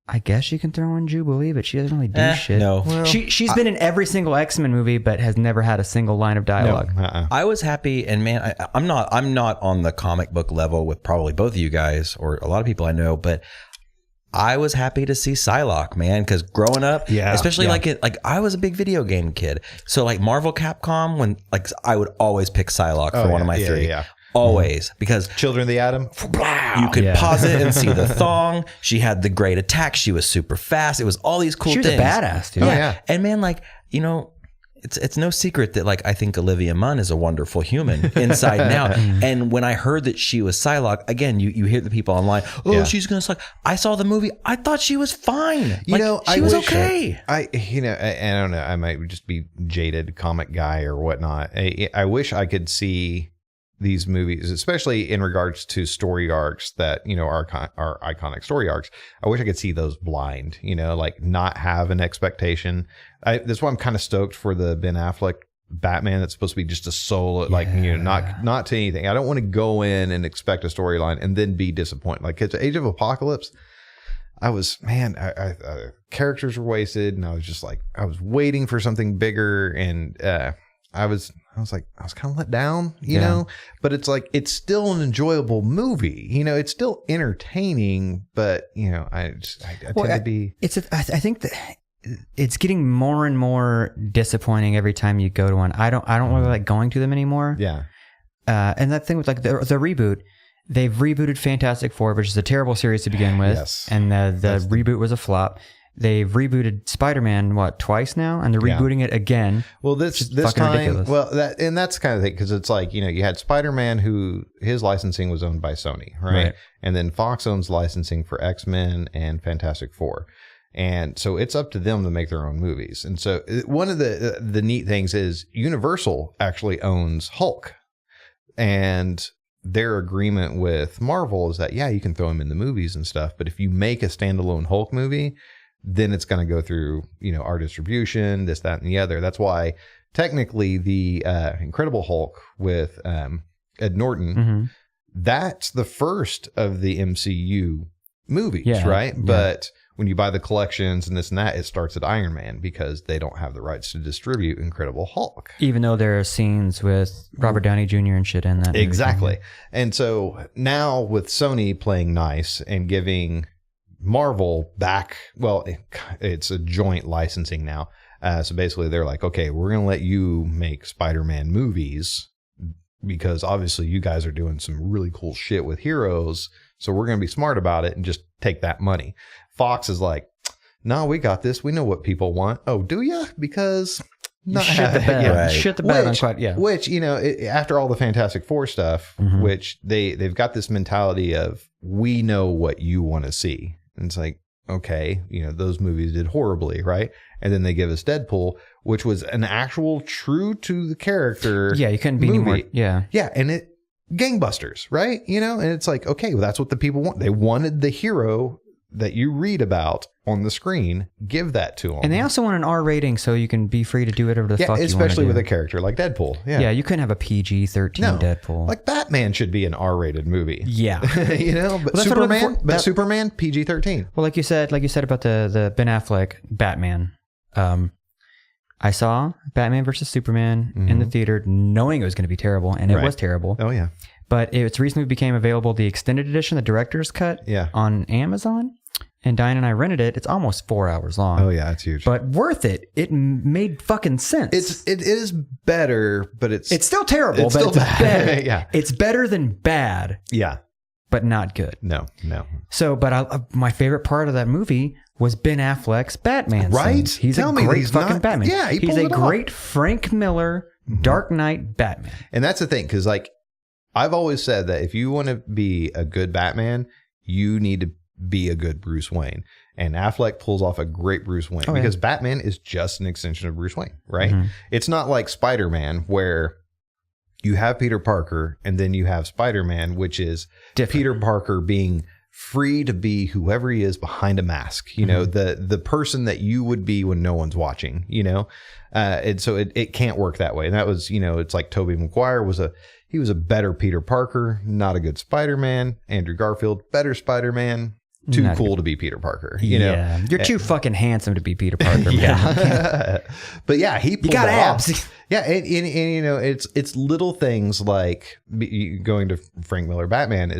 I guess you can throw in Jubilee, but she doesn't really do shit. No. Well, She's been in every single X-Men movie, but has never had a single line of dialogue. I was happy, and man, I'm not on the comic book level with probably both of you guys or a lot of people I know, but I was happy to see Psylocke, man, because growing up, especially like I was a big video game kid, so like Marvel Capcom, when like I would always pick Psylocke for one of my three. Yeah. Always, because Children of the Atom, you could pause it and see the thong. She had the great attack. She was super fast. It was all these cool things. She was a badass, dude. Yeah. And man, like, you know, it's no secret that like I think Olivia Munn is a wonderful human inside and out. And when I heard that she was Psylocke, again, you hear the people online, she's gonna suck. I saw the movie. I thought she was fine. You know, she was okay. I don't know. I might just be jaded comic guy or whatnot. I wish I could see these movies, especially in regards to story arcs that, you know, are iconic story arcs. I wish I could see those blind, you know, like not have an expectation. That's why I'm kind of stoked for the Ben Affleck Batman that's supposed to be just a solo, like, you know, not to anything. I don't want to go in and expect a storyline and then be disappointed. Like it's Age of Apocalypse. Characters were wasted, and I was just like, I was waiting for something bigger, and I was kind of let down, you know, but it's like, it's still an enjoyable movie, you know, it's still entertaining, but you know, I tend to be, I think that it's getting more and more disappointing every time you go to one. I don't really like going to them anymore. Yeah. And that thing with like the reboot, they've rebooted Fantastic Four, which is a terrible series to begin with. Yes. And the reboot was a flop. They've rebooted Spider-Man twice now, and they're rebooting it again. Well, this time, ridiculous. Well, that's kind of the thing, because it's like, you know, you had Spider-Man, who his licensing was owned by Sony, right? And then Fox owns licensing for X-Men and Fantastic Four, and so it's up to them to make their own movies. And so one of the neat things is Universal actually owns Hulk, and their agreement with Marvel is that you can throw him in the movies and stuff, but if you make a standalone Hulk movie, then it's going to go through, you know, our distribution, this, that, and the other. That's why technically the Incredible Hulk with Ed Norton, that's the first of the MCU movies, right? Yeah. But when you buy the collections and this and that, it starts at Iron Man, because they don't have the rights to distribute Incredible Hulk. Even though there are scenes with Robert Downey Jr. and shit in that. Exactly. Movie. And so now with Sony playing nice and giving Marvel back, well, it's a joint licensing now. So basically they're like, okay, we're going to let you make Spider-Man movies, because obviously you guys are doing some really cool shit with heroes. So we're going to be smart about it and just take that money. Fox is like, no, we got this. We know what people want. Oh, do you? Because not shit the bed. Shit the bed on quite, Which, you know, after all the Fantastic Four stuff, which they've got this mentality of, we know what you want to see. And it's like, okay, you know, those movies did horribly, right? And then they give us Deadpool, which was an actual true to the character. Yeah, you couldn't be any more. Yeah. Yeah, and it gangbusters, right? You know, and it's like, okay, well, that's what the people want. They wanted the hero that you read about on the screen, give that to them. And they also want an R rating so you can be free to do whatever the fuck you want to do. Especially with a character like Deadpool. Yeah, you couldn't have a PG-13 Deadpool. Like Batman should be an R-rated movie. Yeah. But Superman, PG-13. Well, like you said about the Ben Affleck Batman. I saw Batman versus Superman in the theater knowing it was going to be terrible, and it was terrible. Oh, yeah. But it's recently became available, the extended edition, the director's cut, on Amazon. And Diane and I rented it. It's almost 4 hours long. Oh, yeah, it's huge. But worth it. It made fucking sense. It is better, but it's still terrible, it's but still it's better. Yeah. It's better than bad. Yeah. But not good. No. So, but my favorite part of that movie was Ben Affleck's Batman. Right? Scene. He's a great fucking Batman. Yeah, he's a great Frank Miller Dark Knight Batman. And that's the thing, because like I've always said that if you want to be a good Batman, you need to be a good Bruce Wayne. And Affleck pulls off a great Bruce Wayne because Batman is just an extension of Bruce Wayne, right? It's not like Spider-Man where you have Peter Parker and then you have Spider-Man, which is Peter Parker being free to be whoever he is behind a mask, you know, the person that you would be when no one's watching, you know? And so it can't work that way. And that was, you know, it's like Tobey Maguire was he was a better Peter Parker, not a good Spider-Man. Andrew Garfield, better Spider-Man. Too cool to be Peter Parker, you know. You're too fucking handsome to be Peter Parker. But yeah, he pulled got abs. abs. Yeah, and you know, it's little things like going to Frank Miller Batman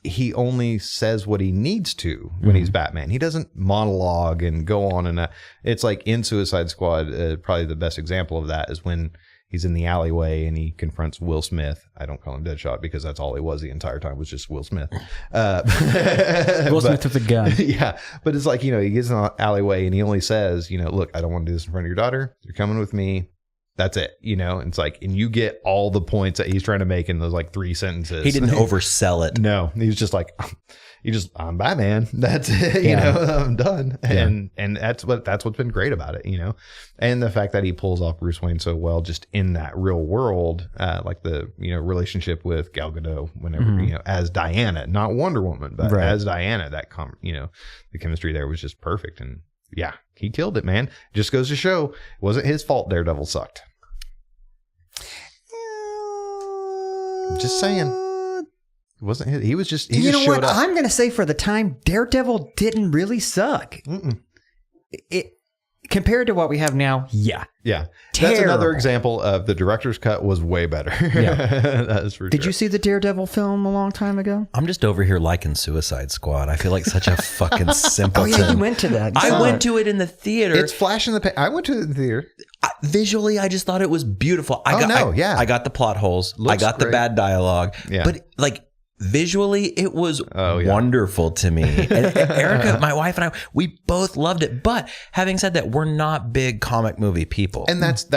he only says what he needs to when he's Batman. He doesn't monologue and go on and it's like in Suicide Squad. Probably the best example of that is when he's in the alleyway and he confronts Will Smith. I don't call him Deadshot because that's all he was the entire time, was just Will Smith. Will Smith with a gun. Yeah. But it's like, you know, he gets in the alleyway and he only says, you know, look, I don't want to do this in front of your daughter. You're coming with me. That's it. You know, and it's like, and you get all the points that he's trying to make in those like 3 sentences. He didn't oversell it. No, he was just like, I'm Batman. That's it. You know, I'm done. And that's what's been great about it, you know, and the fact that he pulls off Bruce Wayne so well, just in that real world, like the, you know, relationship with Gal Gadot, whenever, you know, as Diana, not Wonder Woman, but as Diana, you know, the chemistry there was just perfect. And yeah, he killed it, man. Just goes to show it wasn't his fault Daredevil sucked. Just saying. It wasn't his. He just showed up. I'm going to say for the time, Daredevil didn't really suck. It compared to what we have now, yeah. Yeah. Terrible. That's another example of the director's cut was way better. Yeah. That is for Did sure. you see the Daredevil film a long time ago? I'm just over here liking Suicide Squad. I feel like such a fucking simpleton. Oh, yeah, you went to that. I went to it in the theater. It's flash in the pan. I went to the theater. Visually, I just thought it was beautiful. I got the plot holes. Looks I got great. the bad dialogue. Yeah. But like visually, it was wonderful to me. And Erica, my wife, and I, we both loved it. But having said that, we're not big comic movie people. And that's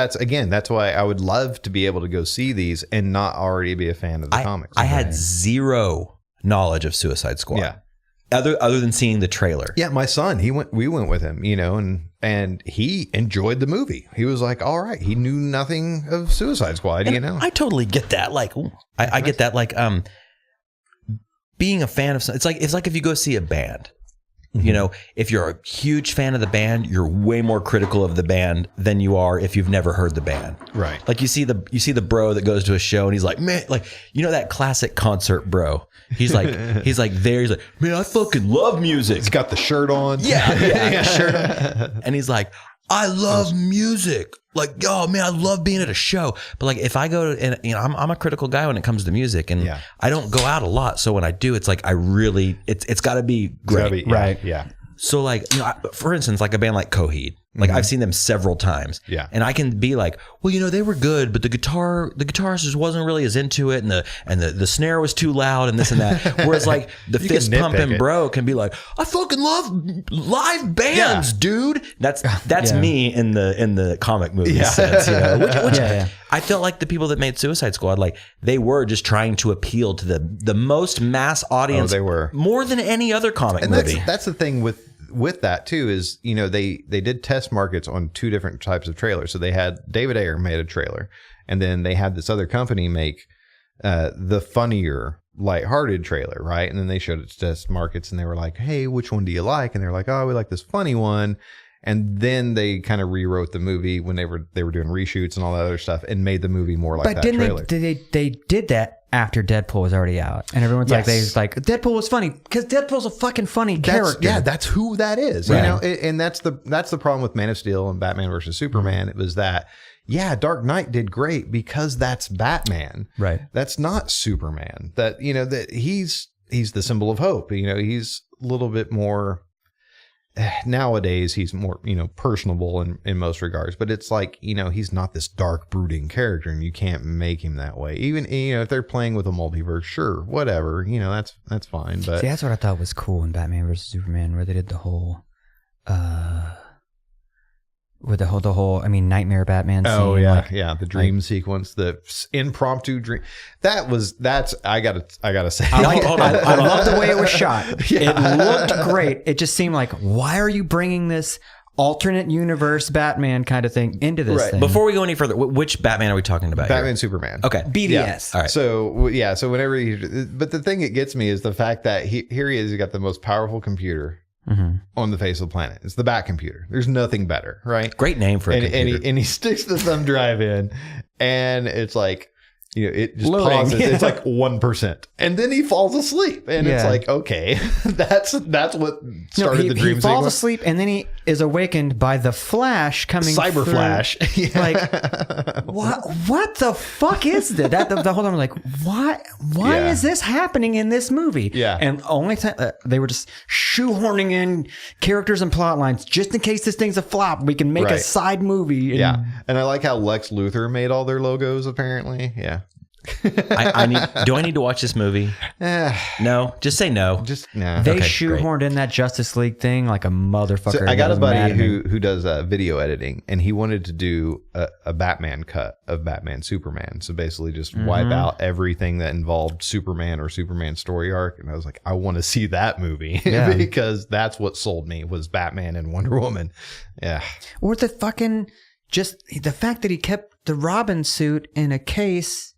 why I would love to be able to go see these and not already be a fan of the comics. I had zero knowledge of Suicide Squad. Yeah. Other than seeing the trailer. Yeah, my son, we went with him, you know, and he enjoyed the movie. He was like, all right. He knew nothing of Suicide Squad, you know. I totally get that. Like, I get that. Like, being a fan of, it's like if you go see a band, you know, if you're a huge fan of the band, you're way more critical of the band than you are if you've never heard the band. Right. Like you see the bro that goes to a show and he's like, man, like, you know, that classic concert bro. He's like, there. He's like, man, I fucking love music. He's got the shirt on. Yeah. Shirt on. And he's like, I love music. Like, oh man, I love being at a show. But like, if I go to, and you know, I'm a critical guy when it comes to music, and I don't go out a lot. So when I do, it's like it's got to be great, right? Yeah. So like, you know, for instance, like a band like Coheed, like I've seen them several times, and I can be like, well, you know, they were good, but the guitarist just wasn't really as into it, and the snare was too loud, and this and that. Whereas like the fist pumping bro can be like, I fucking love live bands, dude. That's me in the comic movie sense, you know. Which I felt like the people that made Suicide Squad, like they were just trying to appeal to the most mass audience. They were more than any other comic movie. That's the thing with that too, is, you know, they did test markets on 2 different types of trailers. So they had David Ayer made a trailer, and then they had this other company make the funnier lighthearted trailer, right? And then they showed it to test markets, and they were like, "Hey, which one do you like?" And they were like, "Oh, we like this funny one." And then they kind of rewrote the movie when they were doing reshoots and all that other stuff, and made the movie more like that trailer. But they did that after Deadpool was already out, and everyone's like Deadpool was funny because Deadpool's a fucking funny character. Yeah, that's who that is. Right. You know, and that's the problem with Man of Steel and Batman versus Superman. It was that, yeah, Dark Knight did great because that's Batman. Right. That's not Superman. That, you know, that he's the symbol of hope. You know, he's a little bit more. Nowadays he's more, you know, personable in most regards, but it's like, you know, he's not this dark brooding character, and you can't make him that way. Even, you know, if they're playing with a multiverse, sure, whatever, you know, that's fine. But see, that's what I thought was cool in Batman versus Superman, where they did the whole with the whole Nightmare Batman scene. Oh yeah, yeah, the dream sequence, the impromptu dream. That's I gotta say, I love the way it was shot. Yeah. It looked great. It just seemed like, why are you bringing this alternate universe Batman kind of thing into this thing? Before we go any further, which Batman are we talking about? Batman here? Superman. Okay, BVS. Yeah. All right. So whenever but the thing that gets me is the fact that here he is. He got the most powerful computer on the face of the planet. It's the Bat computer. There's nothing better, right? Great name for a computer. And he sticks the thumb drive in, and it's like, you know, it just Loading. pauses. It's like 1%, and then he falls asleep, and it's like, okay, that's what started the dream He falls sequence. asleep, and then he is awakened by the Flash coming. Cyber through. Flash. Yeah. Like, what the fuck is that? The whole time I'm like, why is this happening in this movie? Yeah. And only time they were just shoehorning in characters and plot lines just in case this thing's a flop. We can make a side movie. And, Yeah, and I like how Lex Luthor made all their logos. Apparently, yeah. Do I need to watch this movie? No, just say no. Just nah. They shoehorned in that Justice League thing like a motherfucker. So I got a That was mad buddy at me. who does video editing, and he wanted to do a Batman cut of Batman Superman. So basically just wipe out everything that involved Superman or Superman's story arc. And I was like, I want to see that movie because that's what sold me was Batman and Wonder Woman. Yeah. Or the fucking just the fact that he kept the Robin suit in a case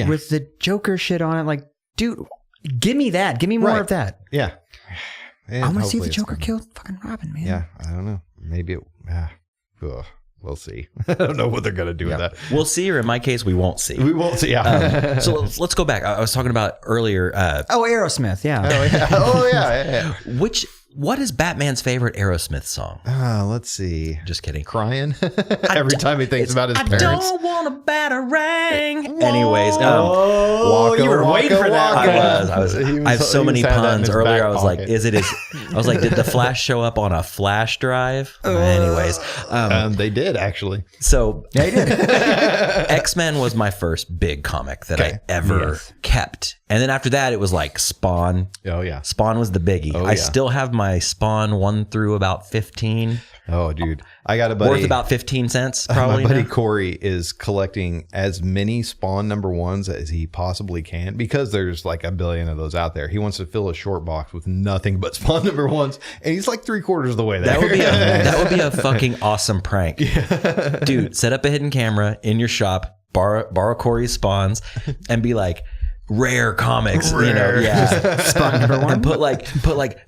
with the Joker shit on it. Like, dude, give me that. Give me more of that. Yeah. I want to see the Joker kill fucking Robin, man. Yeah. I don't know. Maybe it. We'll see. I don't know what they're going to do with that. We'll see, or in my case, we won't see. We won't see. Yeah. So let's go back. I was talking about earlier. Aerosmith. Yeah. Oh, yeah. What is Batman's favorite Aerosmith song? Let's see. Just kidding. Crying every time he thinks about his parents. I don't want a batarang. Anyways, you were waiting for that. I have so many puns. Earlier, I was like, I was like, did the Flash show up on a flash drive? Anyways, they did actually. So they did. X-Men was my first big comic that I ever kept. And then after that, it was like Spawn. Oh, yeah. Spawn was the biggie. I still have my Spawn 1 through about 15. Oh, dude. I got a buddy. Worth about 15 cents, probably. My buddy Corey is collecting as many Spawn #1s as he possibly can because there's like a billion of those out there. He wants to fill a short box with nothing but Spawn #1s, and he's like 3/4 of the way there. That would be a fucking awesome prank. Yeah. Dude, set up a hidden camera in your shop, borrow Corey's Spawns, and be like, rare comics, you know, Spawn #1, and put like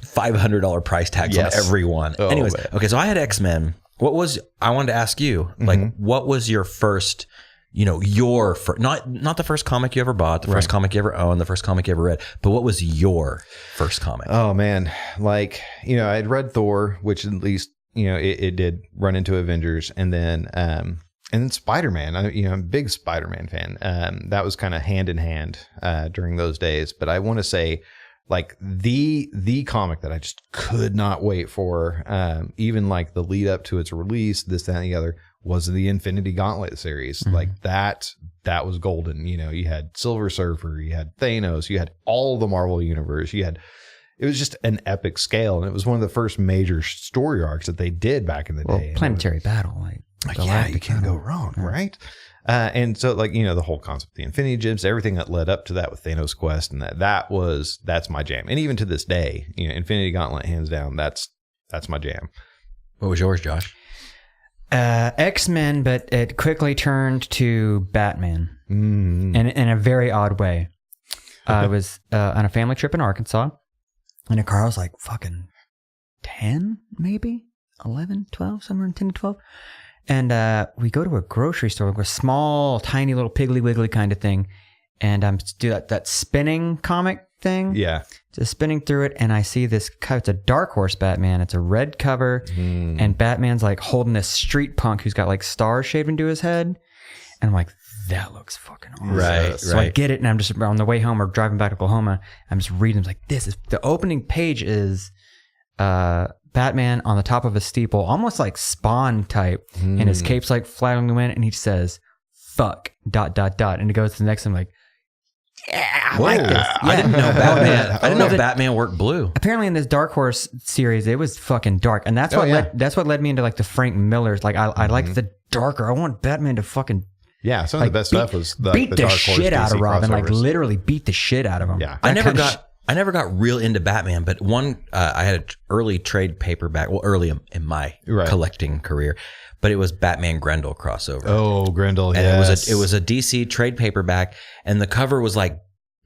$500 price tags on every one. Anyways, man. Okay, so I had X-Men. I wanted to ask you, like, what was your first, you know, your first, not the first comic you ever bought, the first comic you ever owned, the first comic you ever read, but what was your first comic? Oh man, like, you know, I'd read Thor, which at least, you know, it did run into Avengers, and then Spider-Man. I'm a big Spider-Man fan. That was kind of hand in hand during those days. But I want to say, like, the comic that I just could not wait for, even like the lead up to its release, this, that, and the other, was the Infinity Gauntlet series. Like that was golden. You know, you had Silver Surfer, you had Thanos, you had all the Marvel universe, it was just an epic scale, and it was one of the first major story arcs that they did back in the day. Planetary battle, you can't go wrong, right? And so, like, you know, the whole concept of the Infinity Gems, everything that led up to that with Thanos Quest, and that's my jam. And even to this day, you know, Infinity Gauntlet, hands down, that's my jam. What was yours, Josh? X-Men, but it quickly turned to Batman in a very odd way. I was on a family trip in Arkansas in a car. I was like fucking 10, maybe 11, 12, somewhere in 10 to 12. And we go to a grocery store, like a small, tiny little Piggly Wiggly kind of thing. And I'm do that spinning comic thing. Yeah. Just spinning through it. And I see this, it's a Dark Horse Batman. It's a red cover. And Batman's like holding this street punk who's got like stars shaved into his head. And I'm like, that looks fucking awesome. Right. So I get it. And I'm just on the way home or driving back to Oklahoma. I'm just reading. I'm like, this is the opening page is Batman on the top of a steeple, almost like Spawn type. And his cape's like flying in the wind. And he says, fuck, ... And it goes to the next one. I'm like, yeah, I like this. Yeah. I didn't know Batman. I didn't know Batman worked blue. Apparently, in this Dark Horse series, it was fucking dark, and that's what led me into like the Frank Miller's. Like, I like the darker. I want Batman to fucking some of the best stuff was beat the Dark Horse shit out of DC Robin, like crossovers. literally beat the shit out of him. Yeah, I never got real into Batman, but I had an early trade paperback. Well, early in my collecting career. But it was Batman Grendel crossover. Oh, Grendel, and yes. it was a DC trade paperback, and the cover was like,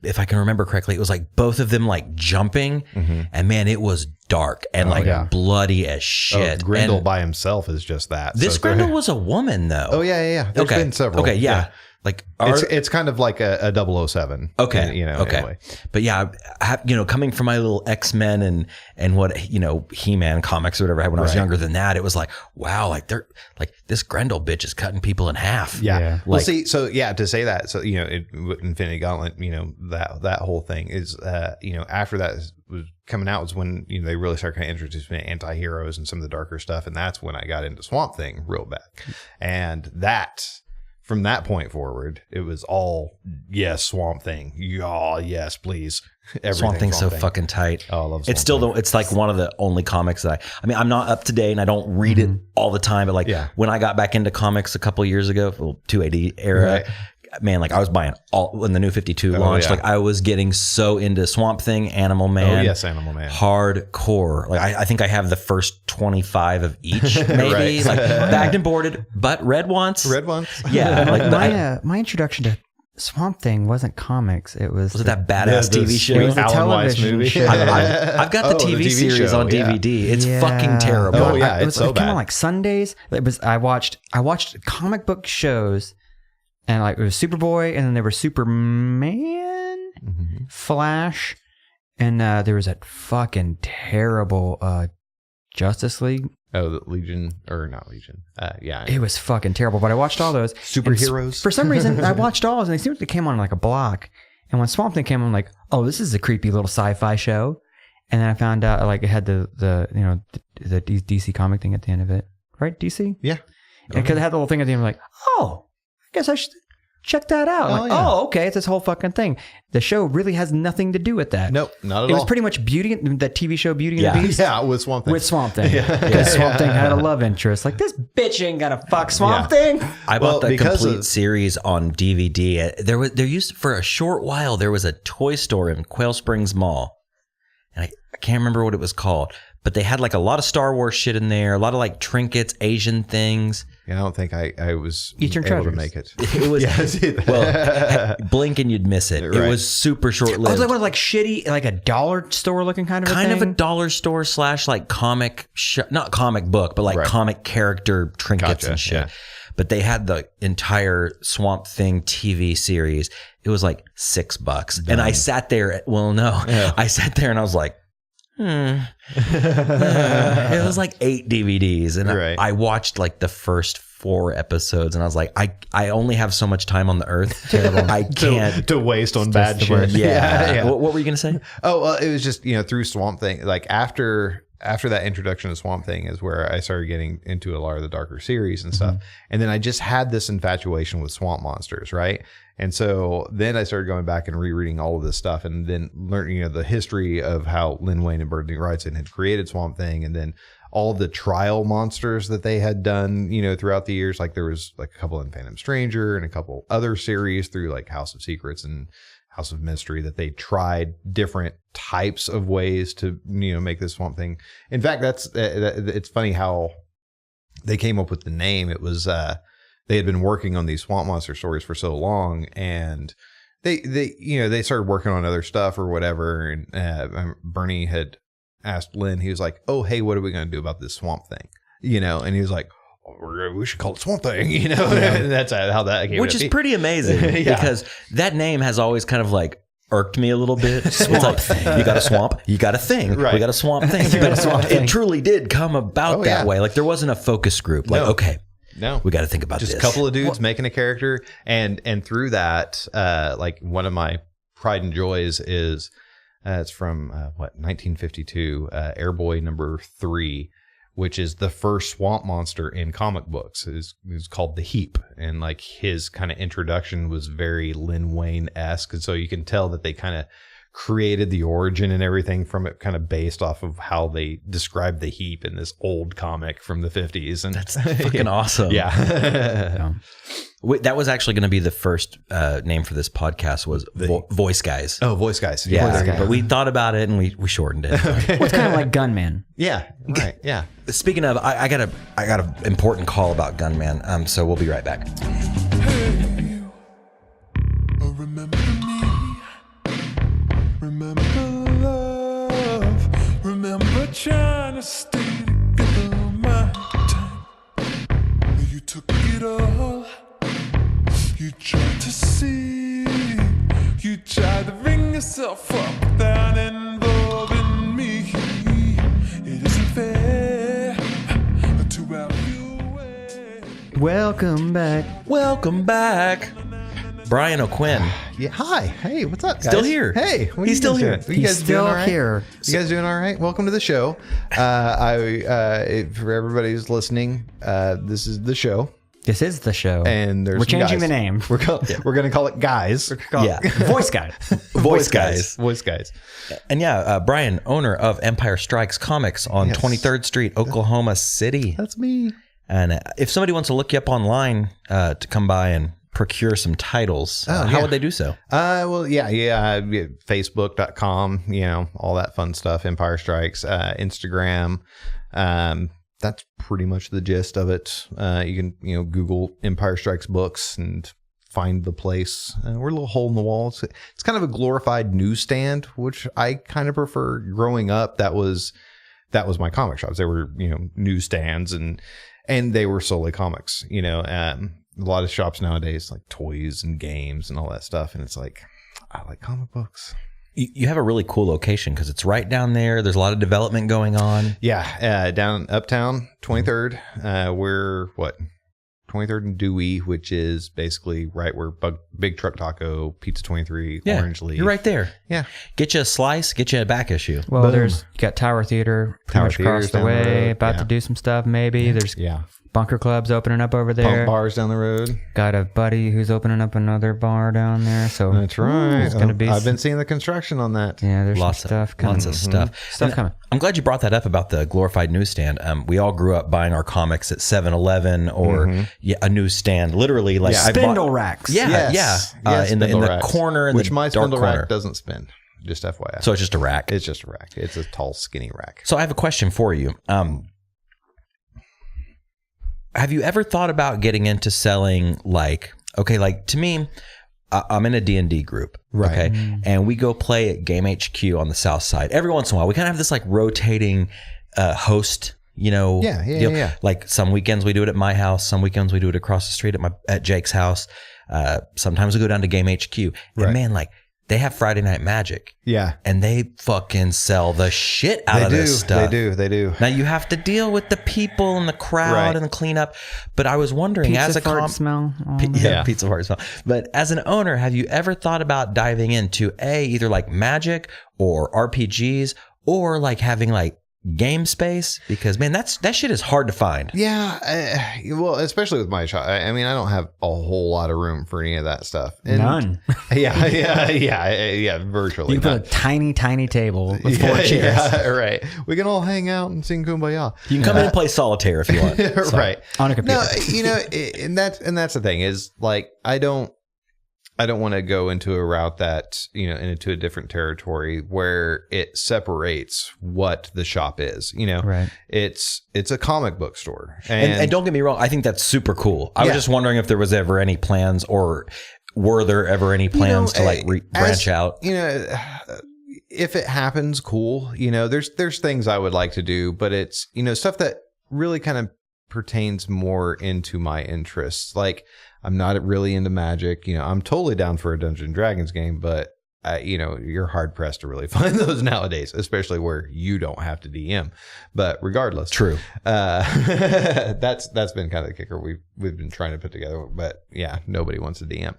if I can remember correctly, it was like both of them like jumping, and man, it was dark and bloody as shit. Grendel and by himself is just that. This Grendel was a woman, though. Oh yeah. There's been several. Okay, yeah. Like it's kind of like a 007. Okay. Anyway. But yeah, coming from my little X-Men and what, He-Man comics or whatever I had when I was younger than that, it was like, wow, like they're like this Grendel bitch is cutting people in half. Yeah. Well, see, so yeah, to say that, so, Infinity Gauntlet, that whole thing is, after that was coming out was when, they really started kind of introducing anti-heroes and some of the darker stuff. And that's when I got into Swamp Thing real bad. And from that point forward, it was all, yes, Swamp Thing. Yeah, yes, please. Swamp Thing's so fucking tight. Oh, I love Swamp It's still Thing. It's like one of the only comics that I'm not up to date and I don't read it all the time, but when I got back into comics a couple years ago, 280 era, man, like I was buying all when the New 52 launched. Like I was getting so into Swamp Thing, Animal Man. Oh yes, Animal Man. Hardcore. Like I think I have the first 25 of each, maybe. Like bagged and boarded, but read once. Yeah. Like my introduction to Swamp Thing wasn't comics. It was it that badass TV show? It was the Alan Weiss television movie. show. I've got the TV series show, on DVD. It's fucking terrible. Oh yeah, it was so it came bad. on like Sundays. I watched comic book shows, and like it was Superboy, and then there was Superman, Flash, and there was that fucking terrible Justice League. Oh, the Legion, or not Legion. Yeah. It was fucking terrible, but I watched all those. Superheroes. For some reason, I watched all those, and they seemed like they came on like a block. And when Swamp Thing came on, I'm like, oh, this is a creepy little sci-fi show. And then I found out like it had the DC comic thing at the end of it. Right, DC? Yeah. Because it had the little thing at the end, I'm like, oh, I guess I should check that out. Okay, it's this whole fucking thing. The show really has nothing to do with that. Nope, not at all. It was pretty much that TV show Beauty and the Beast. Yeah, with Swamp Thing. With Swamp Thing. Because Swamp Thing had a love interest. Like, this bitch ain't gonna fuck Swamp Thing. I bought the complete series on DVD. There used for a short while, there was a toy store in Quail Springs Mall. And I can't remember what it was called. But they had like a lot of Star Wars shit in there, a lot of like trinkets, Asian things. Yeah, I don't think I was Eastern able Treasures. to make it. It was well, blink and you'd miss it. It was super short lived. Oh, that was like shitty, like a dollar store looking kind of a thing? Kind of a dollar store / like comic, not comic book, but like comic character trinkets and shit. Yeah. But they had the entire Swamp Thing TV series. It was like $6. And I sat there. I sat there and I was like, it was like 8 DVDs. And I watched like the first 4 episodes and I was like, I only have so much time on the earth. I can't to waste on bad shit. Yeah. What were you going to say? Oh, it was just, through Swamp Thing, like after that introduction to Swamp Thing is where I started getting into a lot of the darker series and stuff. And then I just had this infatuation with swamp monsters, right? And so then I started going back and rereading all of this stuff and then learning, the history of how Lin Wayne and Bernie Wrightson had created Swamp Thing, and then all of the trial monsters that they had done, throughout the years. Like there was like a couple in Phantom Stranger and a couple other series through like House of Secrets and House of Mystery that they tried different types of ways to, make this Swamp Thing. In fact, it's funny how they came up with the name. It was, they had been working on these swamp monster stories for so long, and they started working on other stuff or whatever. And Bernie had asked Lynn, he was like, oh, hey, what are we going to do about this swamp thing? And he was like, we should call it Swamp Thing, and that's how that came. Which is pretty amazing because that name has always kind of like irked me a little bit. Swamp Thing. You got a swamp, you got a thing. Right. We got a swamp thing. You got a swamp thing. It truly did come about that way. Like there wasn't a focus group. Like, okay, no, we got to think about just this. A couple of dudes making a character. And through that, like one of my pride and joys is it's from 1952, Airboy number 3. Which is the first swamp monster in comic books. Is called the Heap, and like his kind of introduction was very Lin Wayne-esque, and so you can tell that they kind of created the origin and everything from it, kind of based off of how they described the Heap in this old comic from the 50s. And that's fucking awesome. Yeah. That was actually going to be the first name for this podcast was Voice Guys. Oh, Voice Guys. Yeah. Voice Guys. But we thought about it and we shortened it. Okay. Well, it's kind of like Gunman. Yeah. Right. Yeah. Speaking of, I got an important call about Gunman. So we'll be right back. Hey, you, remember me? Remember love? Remember trying to stay together my time? You took it all. You tried to see. You tried to bring yourself up without involving me. It isn't fair to have you away. Welcome back. Welcome back. Bryan O'Quinn. Yeah. Hi. Hey, what's up, guys? Still here. Hey, what He's still here. You guys doing all right? Here. You guys doing all right? Welcome to the show. For everybody who's listening, this is the show. This is the show. And we're changing the name. We're going to call it Guys. Voice Guys. Voice Guys. Voice Guys. And Bryan, owner of Empire Strikes Comics on 23rd Street, Oklahoma City. That's me. And if somebody wants to look you up online to come by and procure some titles, how would they do so? Facebook.com, all that fun stuff. Empire Strikes, Instagram. That's pretty much the gist of it. You can, Google Empire Strikes books and find the place. We're a little hole in the wall. It's kind of a glorified newsstand, which I kind of prefer. Growing up, that was my comic shops. They were, newsstands and they were solely comics, a lot of shops nowadays, like toys and games and all that stuff. And it's like, I like comic books. You have a really cool location because it's right down there. There's a lot of development going on. Yeah. Down uptown, 23rd. We're 23rd and Dewey, which is basically right where Big Truck Taco, Pizza 23, Orange Leaf. You're right there. Yeah. Get you a slice, get you a back issue. Well, you got Tower Theater pretty much across the way, about to do some stuff maybe. There's Bunker Club's opening up over there. Punk bars down the road. Got a buddy who's opening up another bar down there. So that's right. It's gonna be. I've been seeing the construction on that. Yeah, there's lots of stuff coming. Lots of stuff. Stuff coming. I'm glad you brought that up about the glorified newsstand. We all grew up buying our comics at 7-Eleven or a newsstand. Literally, like spindle racks. Yeah, yes. In the corner, in which the my dark spindle corner. rack doesn't spin. Just FYI. So it's just a rack. It's just a rack. It's a tall, skinny rack. So I have a question for you. Have you ever thought about getting into selling to me, I'm in a D&D group, right? Okay, and we go play at Game HQ on the South Side. Every once in a while, we kind of have this like rotating host, deal. Like some weekends we do it at my house, some weekends we do it across the street at Jake's house. Sometimes we go down to Game HQ, and man, like they have Friday Night Magic. Yeah. And they fucking sell the shit out of this stuff. They do. Now you have to deal with the people and the crowd and the cleanup. But I was wondering, pizza as a fart smell. Pizza fart smell. But as an owner, have you ever thought about diving into either like Magic or RPGs or like having like game space? Because man, that shit is hard to find. Yeah, well, especially with my shop. I mean, I don't have a whole lot of room for any of that stuff. And none. Yeah. Virtually, you can put a tiny table with 4 chairs. Yeah, right. We can all hang out and sing Kumbaya. You can come in and play solitaire if you want. Right on a computer. No, and that's the thing is like I don't want to go into a route that, into a different territory where it separates what the shop is. Right. It's a comic book store. And don't get me wrong, I think that's super cool. I was just wondering if there was ever any plans or were there ever any plans to like branch out? You know, if it happens, cool. You know, there's things I would like to do, but it's, you know, stuff that really kind of pertains more into my interests. Like, I'm not really into Magic. You know, I'm totally down for a Dungeons and Dragons game, but you know, you're hard pressed to really find those nowadays, especially where you don't have to DM. But regardless, True. That's been kind of the kicker we've been trying to put together. But yeah, nobody wants to DM.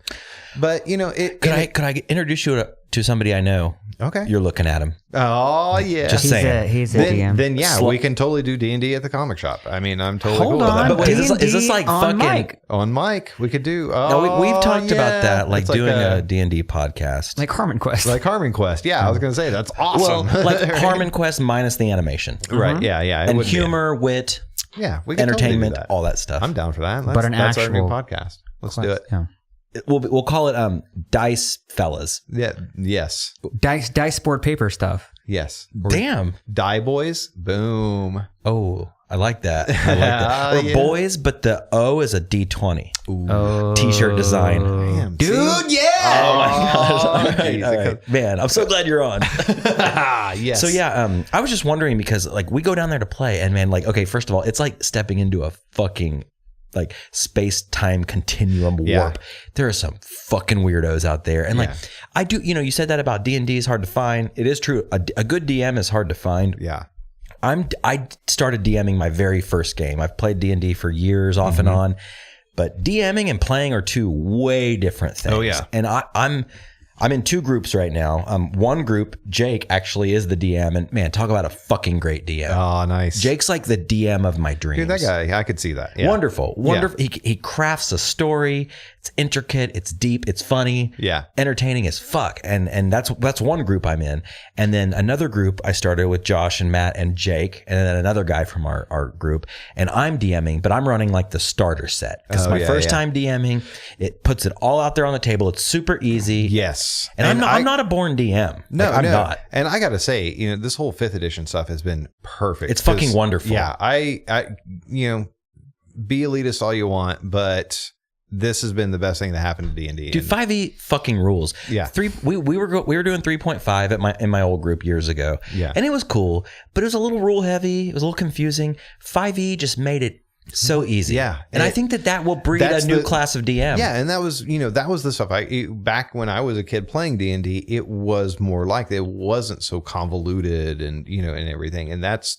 But you know, could I introduce you to somebody I know? Okay, you're looking at him. Oh yeah, just saying. He's a DM. Then yeah, we can totally do D&D at the comic shop. I mean, I'm totally cool with on, that. But wait, is this like on fucking mic? On mic? We could do. No, we've talked about that, like It's doing a D&D podcast, Like Harmon Quest. like Harmon Quest. Yeah, I was gonna say that's awesome. well, like Harmon Quest minus the animation, Right? Yeah, yeah, it and would be. humor, wit, Yeah, we can entertainment, totally do that. all that stuff. I'm down for that. But That's our new actual podcast. Let's do it. Yeah. We'll call it Dice Fellas. Yeah. Yes. Dice board paper stuff. Yes. Damn. Die Boys. Boom. Oh, I like that. I like that. Or Yeah. boys, but the O is a D20. Ooh. Oh. T-shirt design. Damn, Dude, see? yeah. Oh my gosh! All right, geez, all right. Man, I'm so glad you're on. Yes. So yeah, I was just wondering because like we go down there to play, and man, like okay, first of all, it's like stepping into a fucking like space-time continuum warp. Yeah. There are some fucking weirdos out there, and like Yeah. I do, you know, you said that about D&D is hard to find. It is true. A good DM is hard to find. Yeah. I started DMing my very first game. I've played D&D for years off and on, but DMing and playing are two way different things. Oh, yeah. And I'm in two groups right now. One group, Jake actually is the DM, and man, talk about a fucking great DM. Oh, nice. Jake's like the DM of my dreams. Dude, that guy, I could see that. Yeah. Wonderful. He crafts a story. It's intricate. It's deep. It's funny. Yeah. Entertaining as fuck. And that's one group I'm in. And then another group I started with Josh and Matt and Jake, and then another guy from our group. And I'm DMing, but I'm running like the starter set because my first time DMing. It puts it all out there on the table. It's super easy. Yes. And I'm not a born DM. No, Like, I'm not. And I got to say, you know, this whole 5th edition stuff has been perfect. It's fucking wonderful. Yeah. I, you know, be elitist all you want, but this has been the best thing that happened to D&D. Dude, 5e fucking rules. Yeah. We were doing 3.5 in my old group years ago. Yeah. And it was cool, but it was a little rule heavy. It was a little confusing. 5e just made it so easy. Yeah. And I think that will breed a new class of DM. Yeah, and that was the stuff back when I was a kid playing D&D, it was more like it wasn't so convoluted and, you know, and everything. And that's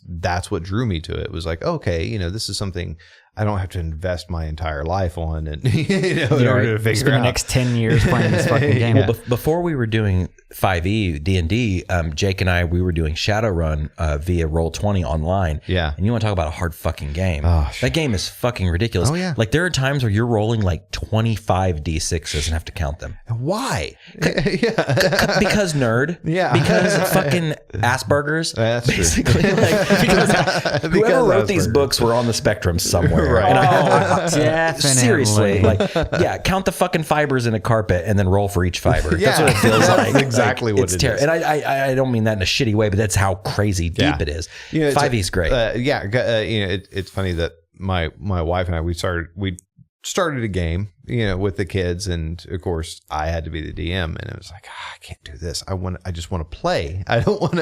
what drew me to it. It was like, okay, you know, this is something I don't have to invest my entire life on and you know, in order to figure Spend out. the next 10 years playing this fucking game. Well, before we were doing 5e D&D, Jake and I, we were doing Shadowrun via Roll20 online. Yeah. And you want to talk about a hard fucking game. Oh, that game is fucking ridiculous. Oh, yeah. Like there are times where you're rolling like 25 D6s and have to count them. Why? Because nerd. Yeah. Because fucking Asperger's. That's true. basically. Like, because whoever wrote these Asperger's. books were on the spectrum somewhere. Right. And Definitely. seriously, like, yeah, count the fucking fibers in a carpet and then roll for each fiber. Yeah. That's what it feels That's like. exactly what it's it terrible. is. And I don't mean that in a shitty way, but that's how crazy deep it is. You know, 5e's great. You know, it's funny that my wife and I we started a game, you know, with the kids, and of course I had to be the DM, and it was like, I can't do this. I just want to play. I don't want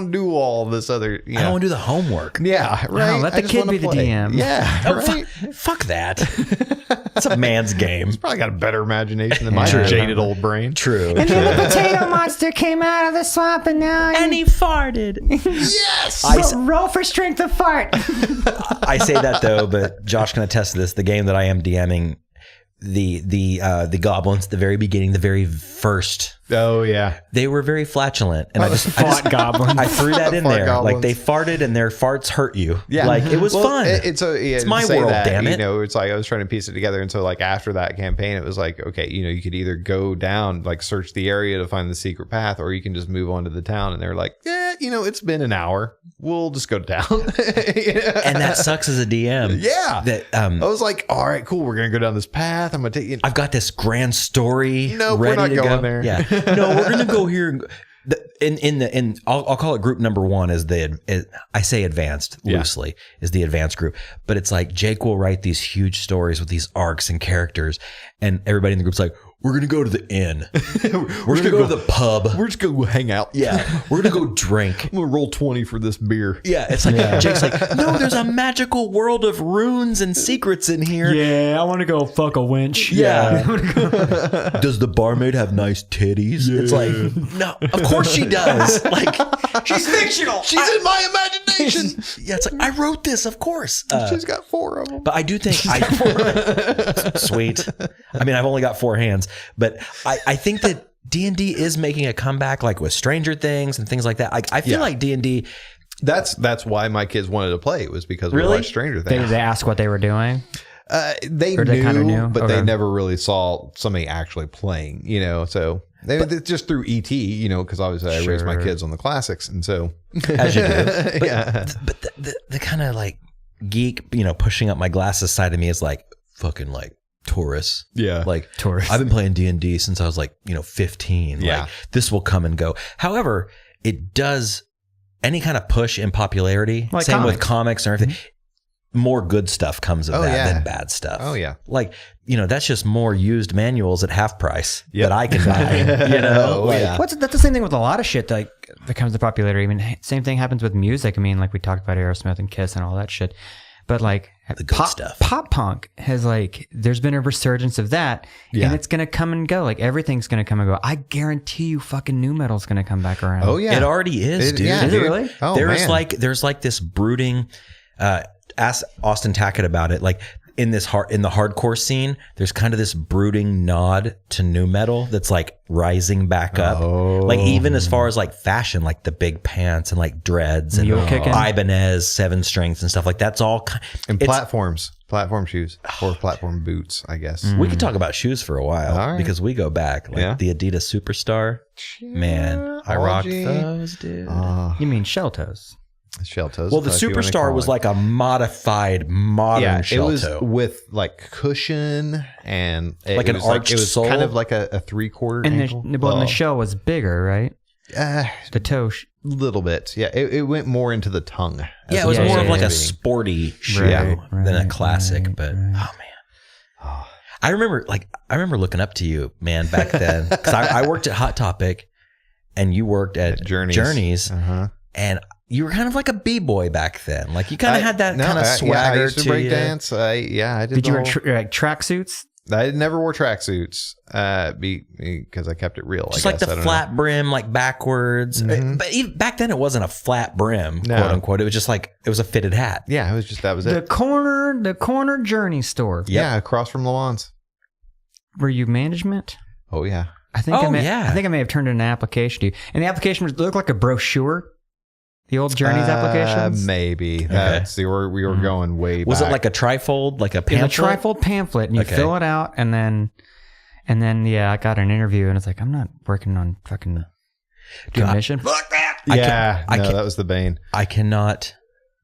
to do all this other. You know. I don't want to do the homework. Yeah, right. let the I just kid wanna be the play. DM. Yeah, Oh, right. fuck that. It's a man's game. Probably got a better imagination than my True. jaded old brain. True. And then the potato monster came out of the swamp and now he farted. Yes. roll for strength of fart. I say that though, but Josh can attest to this. The game that I am DMing, the goblins at the very beginning, the very first, Oh yeah. they were very flatulent, and I just goblins. I threw that in Fart there. goblins. Like they farted and their farts hurt you. Yeah, like it was fun. It's my say world, that, damn it. You know, it's like I was trying to piece it together, and so like after that campaign, it was like, okay, you know, you could either go down, like search the area to find the secret path, or you can just move on to the town. And they're like, yeah, you know, it's been an hour. We'll just go to town. And that sucks as a DM. Yeah. That I was like, all right, cool. We're gonna go down this path. I'm gonna take you. I've got this grand story. Nope, we're ready not to going go. there. Yeah. No, we're gonna go here. I'll call it group number one I say advanced loosely is the advanced group, but it's like Jake will write these huge stories with these arcs and characters, and everybody in the group's like, we're going to go to the inn. We're going to go to the pub. We're just going to hang out. Yeah. We're going to go drink. I'm going to roll 20 for this beer. Yeah. It's like, Jake's like, no, there's a magical world of runes and secrets in here. Yeah, I want to go fuck a winch. Yeah. Does the barmaid have nice titties? Yeah. It's like, no, of course she does. Like, She's fictional. She's in my imagination. Yeah, it's like, I wrote this, of course. She's got 4 of them. But I do think sweet. I mean, I've only got 4 hands, but I think that D&D is making a comeback, like with Stranger Things and things like that. I feel like D&D. That's why my kids wanted to play. It was because we Really? watched Stranger Things. They asked what they were doing. They kinda knew? but Okay. they never really saw somebody actually playing, you know, so they just through ET, you know, because obviously I raised my kids on the classics. And so, As you do. But the kind of like geek, you know, pushing up my glasses side of me is like fucking like Taurus. Yeah. Like Taurus. I've been playing D&D since I was like, 15. Yeah. Like this will come and go. However, it does any kind of push in popularity. Like same with comics. comics and everything. More good stuff comes of that than bad stuff. Oh, yeah. Like, that's just more used manuals at half price that I can buy, Oh, like, yeah. That's the same thing with a lot of shit that comes to popularity. I mean, same thing happens with music. I mean, like we talked about Aerosmith and Kiss and all that shit. But like The good stuff. Pop punk has there's been a resurgence of that, and it's gonna come and go. Like everything's gonna come and go. I guarantee you, fucking new metal's gonna come back around. Oh, yeah. It already is, dude. Is it really? Oh, there's man. there's this brooding. Ask Austin Tackett about it. Like in the hardcore scene, there's kind of this brooding nod to new metal that's like rising back up. Oh. Like even as far as like fashion, like the big pants and like dreads and Mule kicking. Ibanez 7 strengths and stuff like that's all. And platform shoes or platform boots, I guess. We could talk about shoes for a while All right. because we go back. Like the Adidas Superstar. Man, I rocked those, dude. You mean shell toes? Shell toes. Well, the Superstar was like a modified modern shell it was toe. with like cushion and it Like an was arched it was sole? kind of like a 3/4 And ankle. and the shell was bigger, right? The toe. Little bit. Yeah, it went more into the tongue. Yeah, it was Yeah, more yeah, of like yeah. a sporty shoe Right, than a right, classic. right, But right. oh man, I remember looking up to you, man, back then because I worked at Hot Topic, and you worked at Journeys, and you were kind of like a b-boy back then. Like you kind of had that kind of swagger I used to break dance. I did. Did you wear whole- tracksuits? I never wore tracksuits because I kept it real. just I like guess. the I don't flat brim, like backwards. But even back then, it wasn't a flat brim, No. quote unquote. It was just like it was a fitted hat. know. Yeah, it was just that was The it. corner Journey store. Yeah, across from Lawans. Were you management? Oh yeah. I think Oh, I may have turned in an application to you. And the application looked like a brochure. The old Journeys applications. Maybe. That's we were going way Was back. it like a trifold, like a It was pamphlet? a trifold pamphlet, and you Okay. fill it out, and then I got an interview, and it's like, I'm not working on fucking commission. Fuck that. Yeah, I can't- that was the bane. I cannot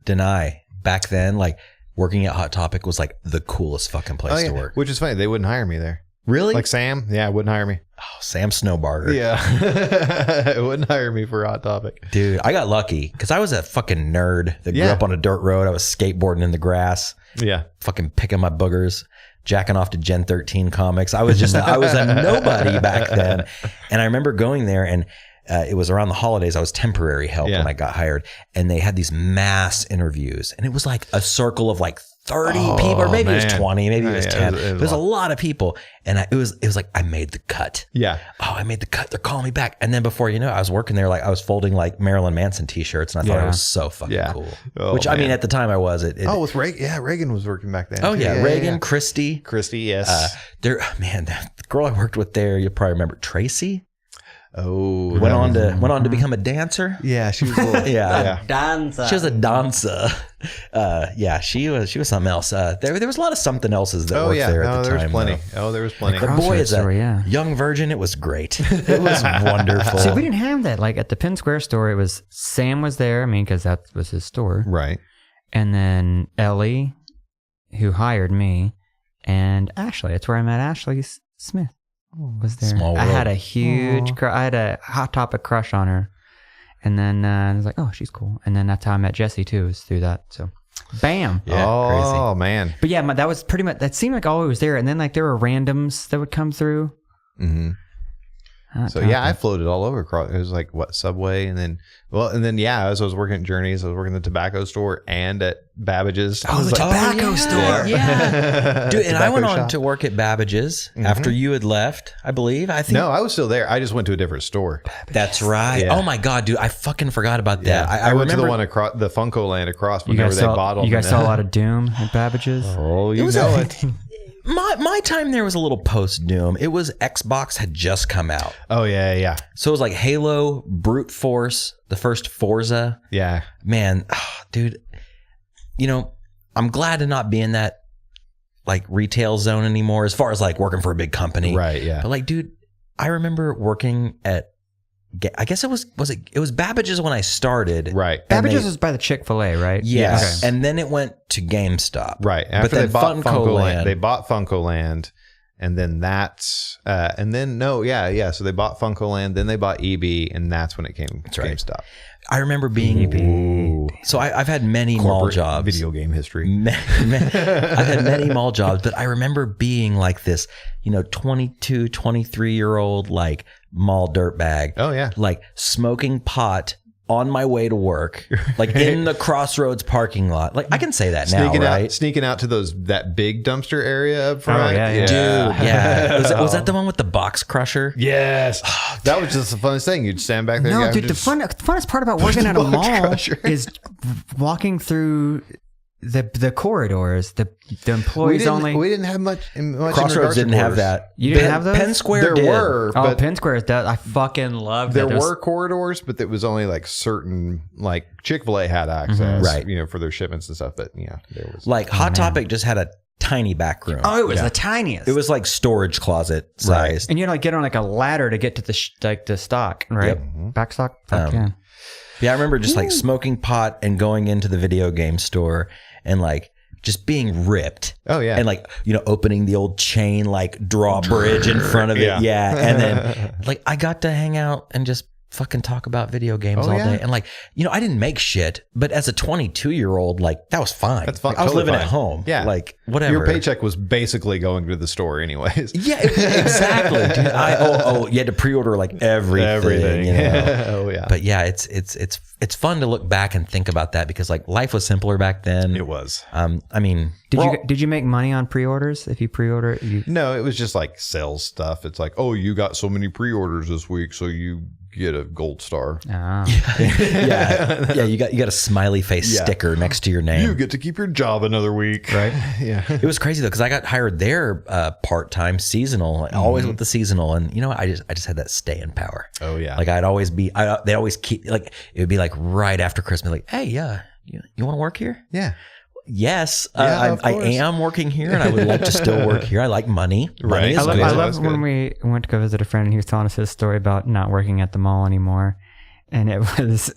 deny back then, like working at Hot Topic was like the coolest fucking place to work. Which is funny. They wouldn't hire me there. Really? Like Sam, wouldn't hire me. Oh, Sam Snowbarger. Yeah, wouldn't hire me for Hot Topic. Dude, I got lucky because I was a fucking nerd that grew up on a dirt road. I was skateboarding in the grass, Yeah, fucking picking my boogers, jacking off to Gen 13 comics. I was I was a nobody back then. And I remember going there and it was around the holidays. I was temporary help when I got hired. And they had these mass interviews. And it was like a circle of like 30 people, or maybe it was 20, maybe it was 10. It was a lot of people. And it was like, I made the cut. yeah. Oh, I made the cut. They're calling me back. And then before you know, I was working there, like I was folding like Marilyn Manson t-shirts, and I thought it was so fucking cool. Oh, Which I mean, man. at the time I was. With Reagan. Yeah, Reagan was working back then. Oh too. yeah, Reagan, Christie. Christie, yes. The girl I worked with there, you probably remember Tracy. Oh, Went on to become a dancer. Yeah, she was a little, Yeah. Dancer. She was a dancer. She was something else. There was a lot of something else's that worked there at the there time. was plenty. though. Oh, there was plenty. But boy, as a Story, yeah. young virgin, it was great. It was wonderful. See, we didn't have that. Like at the Penn Square store, it was Sam was there. I mean, because that was his store. Right. And then Ellie, who hired me, and Ashley. That's where I met Ashley Smith. Was there? Small I world. had a huge, I had a Hot Topic crush on her, and then I was like, oh, she's cool. And then that's how I met Jesse too, was through that. So, bam. Yeah, oh man. But yeah, that was pretty much. That seemed like all it was there. And then like there were randoms that would come through. Mm-hmm. Hot So yeah, I Topic. floated all over across. It was like what, Subway, and then as I was working at Journeys, I was working at the tobacco store and at Babbage's. Oh, the tobacco store. Yeah. Dude, and I Tobacco went on shop. to work at Babbage's after you had left, I believe. I think No, I was still there. I just went to a different store. that's right. Yeah. Oh my God, dude. I fucking forgot about that. I went to the remember- one across the Funko Land across You whenever guys they saw, bottled. you guys saw a lot of Doom at Babbage's? Oh, you was know a- it. My time there was a little post Doom. It was Xbox had just come out. Oh yeah. So it was like Halo, Brute Force, the first Forza. Yeah. Man, dude, I'm glad to not be in that like retail zone anymore as far as like working for a big company. Right. Yeah. But like, dude, I remember working at, I guess it was Babbage's when I started. Right. And Babbage's they- was by the Chick-fil-A, right? Yes. Okay. And then it went to GameStop. Right. But After then they bought Funko Land. they bought Funko Land, and then that's and then no, yeah. So they bought Funko Land, then they bought EB, and that's when it came to right. GameStop. I remember being, so I've had many mall Corporate jobs. video game history. I've had many mall jobs, but I remember being like this, 22, 23-year-old like mall dirtbag. Oh yeah. Like smoking pot on my way to work, like in the Crossroads parking lot. Like I can say that now, right? Sneaking out to that big dumpster area up front. yeah. Dude, yeah. Was that the one with the box crusher? Yes. That was just the funnest thing. You'd stand back there. No, guy dude, would the just- funnest part about working at a box mall crusher. is walking through the corridors. The we employees didn't, only. we didn't have much in Crossroads regards to didn't have corridors. that. You didn't have those? Penn Square There did. were, Oh, but Penn Square does. I fucking love there that. Those- were corridors, but it was only like certain, like Chick-fil-A had access, Right. for their shipments and stuff. But yeah, there was. Like Hot Topic just had a tiny back room. Oh, it was the tiniest. It was like storage closet sized. and you get on like a ladder to get to the stock, right? Yep. Back stock. Fuck yeah. Yeah, I remember just like smoking pot and going into the video game store and like just being ripped. Oh yeah. And like, opening the old chain like drawbridge in front of it. Yeah. Yeah. And then like I got to hang out and just fucking talk about video games all yeah. day. And like, I didn't make shit, but as a 22-year-old, like that was fine. That's fine. Like, I was Totally living fine. at home. Yeah. Like whatever. Your paycheck was basically going to the store anyways. Yeah, exactly. Dude, you had to pre-order like everything. Oh yeah. But yeah, it's fun to look back and think about that because like life was simpler back then. It was. I mean, Did you make money on pre-orders? If you pre-order it, you No, it was just like sales stuff. It's like, oh, you got so many pre-orders this week, so you get a gold star. yeah, you got a smiley face Yeah. sticker next to your name. You get to keep your job another week. Right. Yeah. It was crazy though because I got hired there part-time, seasonal, always with the seasonal, and I just had that staying power. Oh yeah. Like I'd always be, they always keep like it would be like right after Christmas, like, hey, yeah, you want to work here? yeah. Yes, Yeah, of I course. am working here, and I would like to still work here. I like money. Right. Money is I love, good. I That's love when good. we went to go visit a friend and he was telling us his story about not working at the mall anymore. And it was,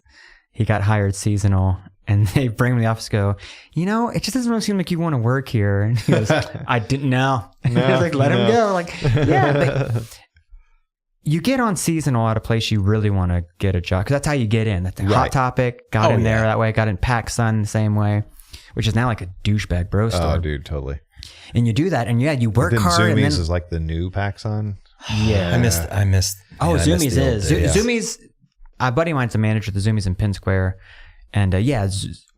he got hired seasonal and they bring him to the office and go, it just doesn't really seem like you want to work here. And he goes, I didn't know. No, I was like, let him no. go. Like, yeah. But you get on seasonal at a place you really want to get a job because that's how you get in. That's the Hot Right. Topic, got Oh, in there yeah. that way, got in PacSun the same way, which is now like a douchebag bro store. Oh, dude, totally. And you do that and you work Then hard. Zoomies And then, is like the new PacSun. yeah. I missed. Oh, yeah, I missed Zoomies the old is. days. Zoomies, a buddy of mine's a manager at the Zoomies in Penn Square. And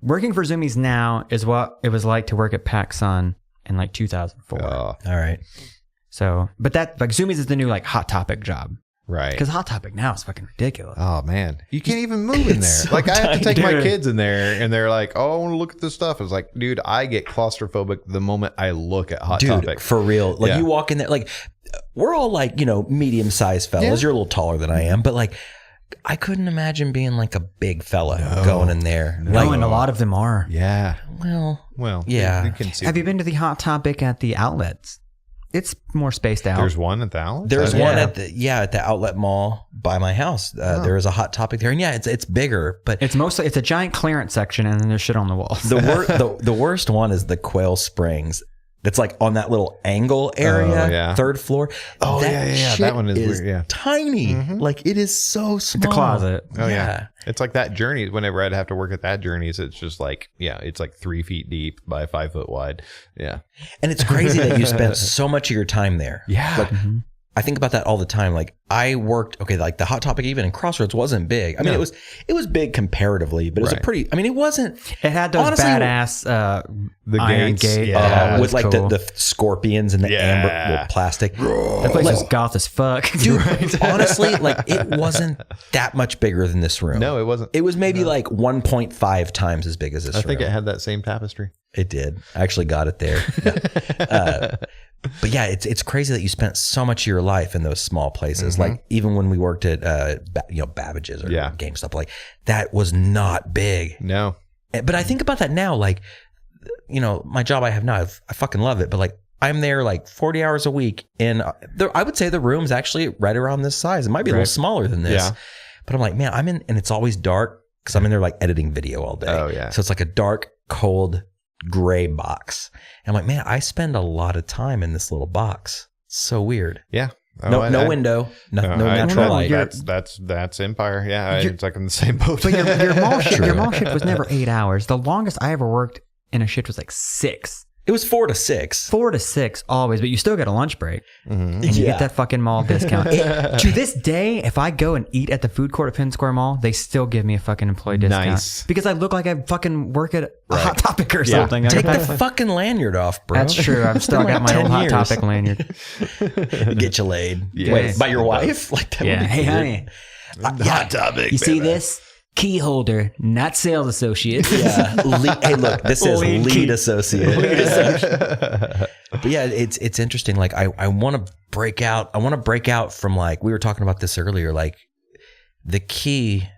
working for Zoomies now is what it was like to work at PacSun in like 2004. Oh, All right. So, but that, like Zoomies is the new like Hot Topic job. right. Because Hot Topic now is fucking ridiculous. Oh man, you can't even move in there. so Like I have to tiny. take my Dude. kids in there, and they're like, "Oh, I want to look at this stuff." It's like, dude, I get claustrophobic the moment I look at Hot Dude, Topic. for real. Like Yeah. you walk in there, like we're all like, medium-sized fellas. Yeah. You're a little taller than I am, but like I couldn't imagine being like a big fella going in there. Like, And a lot of them are. Yeah. well, Yeah. yeah. You can see. Have you been to the Hot Topic at the outlets? It's more spaced out. There's one at the outlet. There's Yeah. one at the outlet mall by my house. There is a Hot Topic there, and yeah, it's bigger, but It's a giant clearance section and then there's shit on the walls. the worst one is the Quail Springs. It's like on that little angle area, Oh, yeah. third floor. Oh, That yeah. shit That one is weird, yeah. tiny. Like it is so small. It's a closet. Oh yeah. It's like that Journeys. Whenever I'd have to work at that Journeys, it's just like, it's like 3 feet deep by 5 foot wide. Yeah. And it's crazy that you spent so much of your time there. Yeah. Like, I think about that all the time. Like I worked, like the Hot Topic even in Crossroads wasn't big. I mean, it was big comparatively, but it was a pretty, I mean, it wasn't. It had those honestly, the iron gate. With like cool. the scorpions and the amber plastic. That place was goth as fuck. Dude, honestly, like it wasn't that much bigger than this room. No, it wasn't. It was maybe like 1.5 times as big as this room. I think it had that same tapestry. It did. I actually got it there. But yeah, it's crazy that you spent so much of your life in those small places. Like even when we worked at Babbage's or GameStop, like that was not big. No. But I think about that now, like, my job I have now, I fucking love it. But like I'm there like 40 hours a week, and I would say the room's actually right around this size. It might be a little smaller than this. Yeah. But I'm like, man, I'm in, and it's always dark because I'm in there like editing video all day. Oh yeah. So it's like a dark, cold, gray box. And I'm like, man, I spend a lot of time in this little box. So weird. Yeah. No window, no natural light. That's Empire. Yeah, it's like in the same boat. But your mall shift was never 8 hours. The longest I ever worked in a shift was like 6. It was 4 to 6. 4 to 6 always, but you still get a lunch break. And you get that fucking mall discount. To this day, if I go and eat at the food court at Penn Square Mall, they still give me a fucking employee discount. Nice. Because I look like I fucking work at a Hot Topic or something. Take the fucking lanyard off, bro. That's true. I've still got my old Hot Topic lanyard. Get you laid. Yeah. Wait, by your wife? Like that? Yeah. Hey, honey. Hot Topic. You see this? Key holder, not sales associate. Yeah. Hey, look, this is lead associate. But yeah, it's interesting. Like I want to break out. I want to break out from, like, we were talking about this earlier. Like the key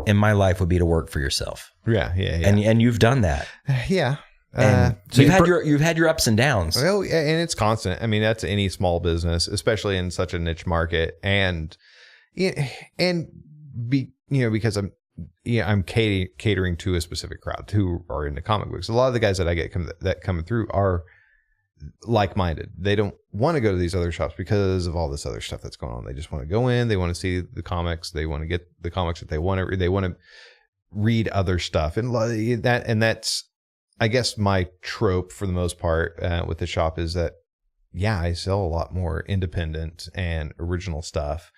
in my life would be to work for yourself. Yeah. And you've done that. Yeah. And so you've had your ups and downs. Well, and it's constant. I mean, that's any small business, especially in such a niche market, because I'm catering to a specific crowd who are into comic books. A lot of the guys that I get coming through are like-minded. They don't want to go to these other shops because of all this other stuff that's going on. They just want to go in. They want to see the comics. They want to get the comics that they want to. They want to read other stuff, and that's, I guess, my trope for the most part with the shop is that, I sell a lot more independent and original stuff.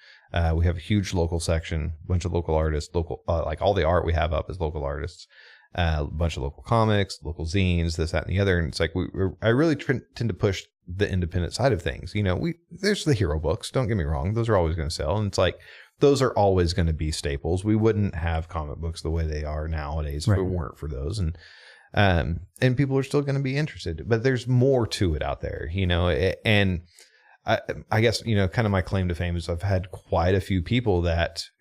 We have a huge local section, a bunch of local artists, like all the art we have up is local artists, a bunch of local comics, local zines, this, that, and the other. And it's like, I really tend to push the independent side of things. There's the hero books. Don't get me wrong. Those are always going to sell. And it's like, those are always going to be staples. We wouldn't have comic books the way they are nowadays if it weren't for those. And people are still going to be interested, but there's more to it out there, and I guess, kind of my claim to fame is I've had quite a few people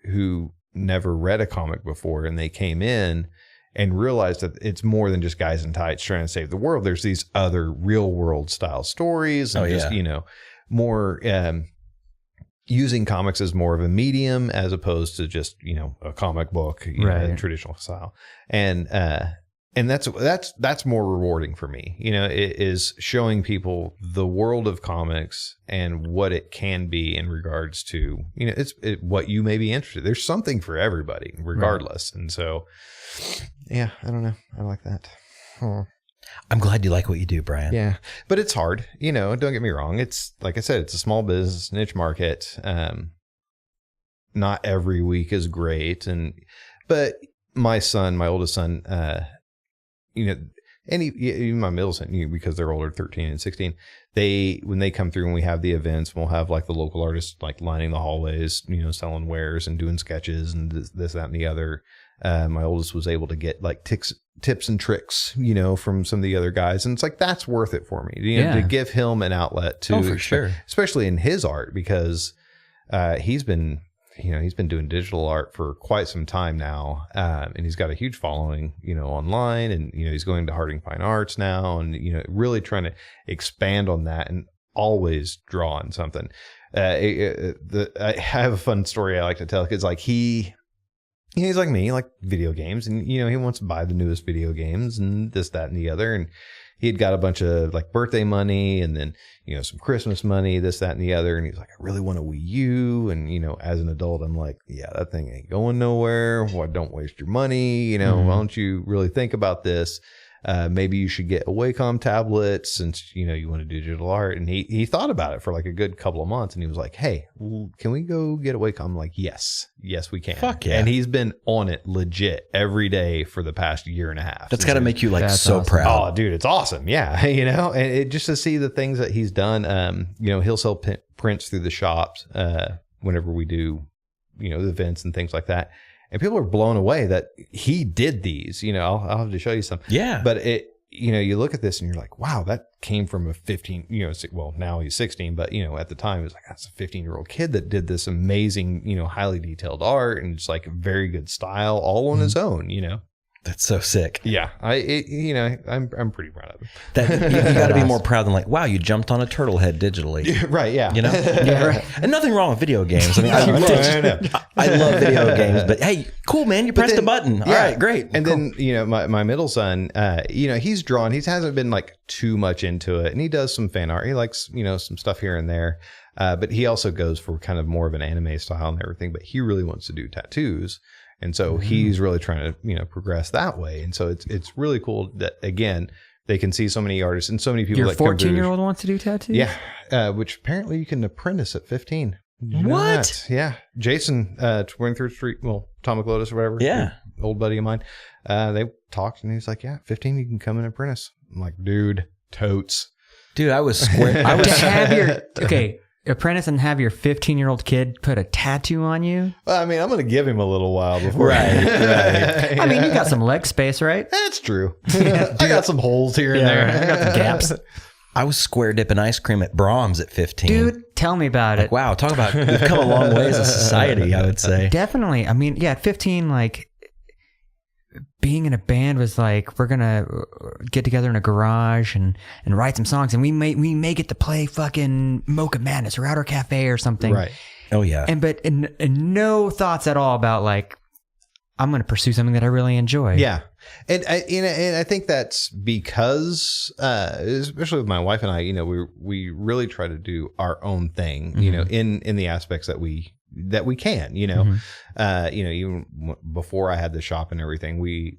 who never read a comic before, and they came in and realized that it's more than just guys in tights trying to save the world. There's these other real world style stories and more, using comics as more of a medium as opposed to just, a comic book, in traditional style. And that's more rewarding for me. It is showing people the world of comics and what it can be in regards to, what you may be interested in. There's something for everybody regardless. Right. And so, I don't know. I like that. I'm glad you like what you do, Bryan. Yeah, but it's hard. Don't get me wrong. It's, like I said, it's a small business, niche market. Not every week is great. But my oldest son, and even my middle son, because they're older, 13 and 16, when they come through and we have the events, we'll have like the local artists like lining the hallways, selling wares and doing sketches and this, that, and the other. My oldest was able to get like tips and tricks, from some of the other guys. And it's like, that's worth it for me, to give him an outlet to, for sure, especially in his art, because he's been doing digital art for quite some time now. And he's got a huge following, online, and, he's going to Harding Fine Arts now, and, really trying to expand on that and always draw on something. I have a fun story I like to tell, because like he's like me, like video games, and, he wants to buy the newest video games and this, that, and the other. And he had got a bunch of like birthday money and then, some Christmas money, this, that, and the other. And he's like, I really want a Wii U. And, as an adult, I'm like, yeah, that thing ain't going nowhere. Why don't waste your money? Why don't you really think about this? maybe you should get a Wacom tablet since, you know, you want to do digital art. And he thought about it for like a good couple of months, and he was like, hey, can we go get a Wacom? I'm like, yes, we can. Fuck yeah. And he's been on it legit every day for the past year and a half. That's got to make you like That's so awesome. proud. Oh, dude, it's awesome. Yeah. You know, and it just to see the things that he's done, you know, he'll sell prints through the shops whenever we do, you know, the events and things like that. And people are blown away that he did these. You know, I'll have to show you some. Yeah. But it, you know, you look at this and you're like, wow, that came from a 15, you know, well, now he's 16, but, you know, at the time it was like, that's a 15-year-old kid that did this amazing, you know, highly detailed art and just like very good style all on his own, you know. That's so sick. Yeah. You know, I'm pretty proud of him. That you got to be more proud than like, wow, you jumped on a turtle head digitally. Right. Yeah. You know? Yeah, right. And nothing wrong with video games. I mean, I love video games, but hey, cool, man. You pressed a button. All right, great. And then, you know, my middle son, you know, he's drawn, he hasn't been like too much into it, and he does some fan art. He likes, you know, some stuff here and there. But he also goes for kind of more of an anime style and everything, but he really wants to do tattoos. And so he's really trying to, you know, progress that way. And so it's really cool that, again, they can see so many artists and so many people. Your that come through. 14-year-old wants to do tattoos? Yeah. Which apparently you can apprentice at 15. Did you know What? that? Yeah. Jason, 23rd Street, well, Tom McLotus or whatever. Yeah. Old buddy of mine. They talked and he's like, yeah, 15, you can come and apprentice. I'm like, dude, totes. Dude, I was square. I was To have your, okay, apprentice and have your 15-year-old kid put a tattoo on you? Well, I mean, I'm going to give him a little while before. Right. I mean, you got some leg space, right? That's true. I got some holes here and there. I got some gaps. I was square dipping ice cream at Brahms at 15. Dude, tell me about it. Wow, talk about we've come a long way as a society, I would say. Definitely. I mean, yeah, at 15, like, being in a band was like, we're gonna get together in a garage and write some songs, and we may get to play fucking Mocha Madness or Outer Cafe or something. Right. Oh yeah. And no thoughts at all about like, I'm gonna pursue something that I really enjoy. Yeah. And I think that's because, especially with my wife and I, you know, we really try to do our own thing, you know, in the aspects that we can, you know, you know, even before I had the shop and everything, we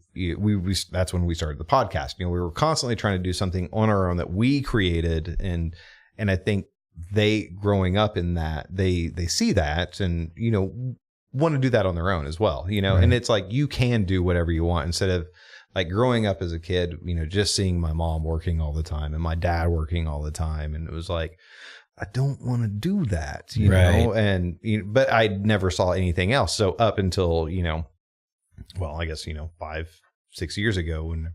that's when we started the podcast. You know, we were constantly trying to do something on our own that we created. And I think they growing up in that, they see that and, you know, want to do that on their own as well, you know, and it's like, you can do whatever you want instead of like growing up as a kid, you know, just seeing my mom working all the time and my dad working all the time. And it was like, I don't want to do that, you know, and, but I never saw anything else. So up until, you know, well, I guess, you know, 5-6 years ago when,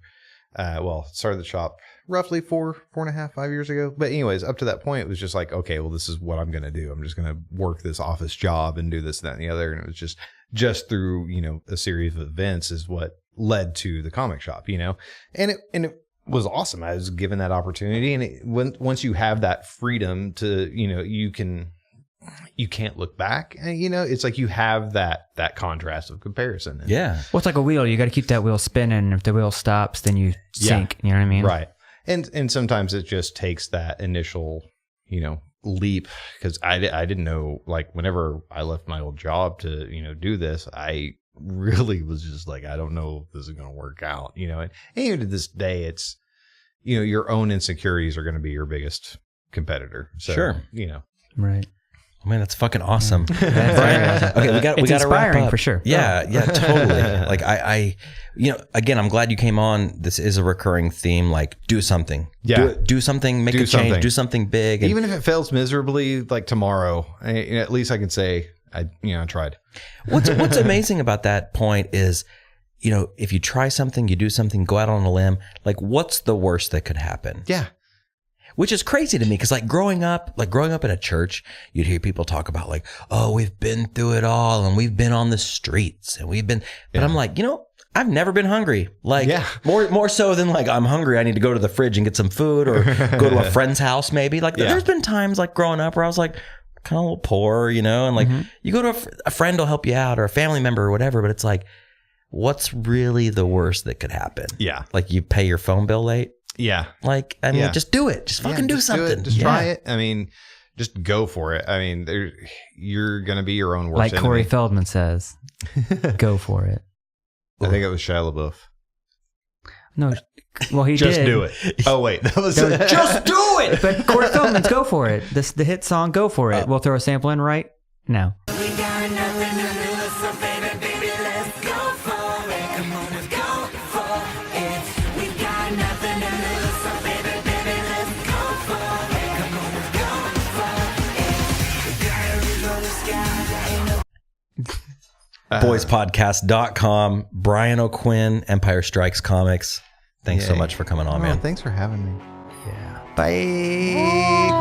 started the shop roughly 4.5, 5 years ago. But anyways, up to that point, it was just like, okay, well, this is what I'm going to do. I'm just going to work this office job and do this, that, and the other. And it was just through, you know, a series of events is what led to the comic shop, you know, and it was awesome. I was given that opportunity. And once you have that freedom to, you know, you can't look back, and, you know, it's like you have that contrast of comparison. And, Yeah. Well, it's like a wheel. You got to keep that wheel spinning. If the wheel stops, then you sink. You know what I mean? Right. And sometimes it just takes that initial, you know, leap, because I didn't know, like, whenever I left my old job to, you know, do this, I really was just like, I don't know if this is going to work out, you know, and even to this day, it's, you know, your own insecurities are going to be your biggest competitor. So, Sure. You know, Right. Oh, man, that's fucking awesome. That's Okay, we got to wrap inspiring up for sure. Yeah, totally. Like I, you know, again, I'm glad you came on. This is a recurring theme. Like, do something. Yeah. Do something. Make a change. something. Do something big. Even if it fails miserably, like tomorrow, at least I can say I tried. What's amazing about that point is, you know, if you try something, you do something, go out on a limb. Like, what's the worst that could happen? Yeah. Which is crazy to me because like growing up in a church, you'd hear people talk about like, oh, we've been through it all and we've been on the streets and we've been, but I'm like, you know, I've never been hungry. Like more so than like I'm hungry. I need to go to the fridge and get some food or go to a friend's house maybe. Like there's been times like growing up where I was like kind of a little poor, you know, and like you go to a friend will help you out or a family member or whatever, but it's like, what's really the worst that could happen? Yeah. Like you pay your phone bill late. Yeah. Like, I mean, just do it. Just fucking do something. Just try it. I mean, just go for it. I mean, you're going to be your own worst Like enemy. Corey Feldman says, go for it. I think it was Shia LaBeouf. No, well, he Just did. do it. Oh, wait. That was Just do it. But Corey Feldman's Go For It. The hit song Go For It. We'll throw a sample in right now. We got nothing to lose, so baby, let's go for it. Come on, let's go for it. We got nothing to lose, so baby, let's go for it. Come on, let's go for it. We gotta reach for the sky. boyspodcast.com. Bryan O'Quinn, Empire Strikes Comics. Thanks so Yay. much for coming on, man. Thanks for having me. Bye.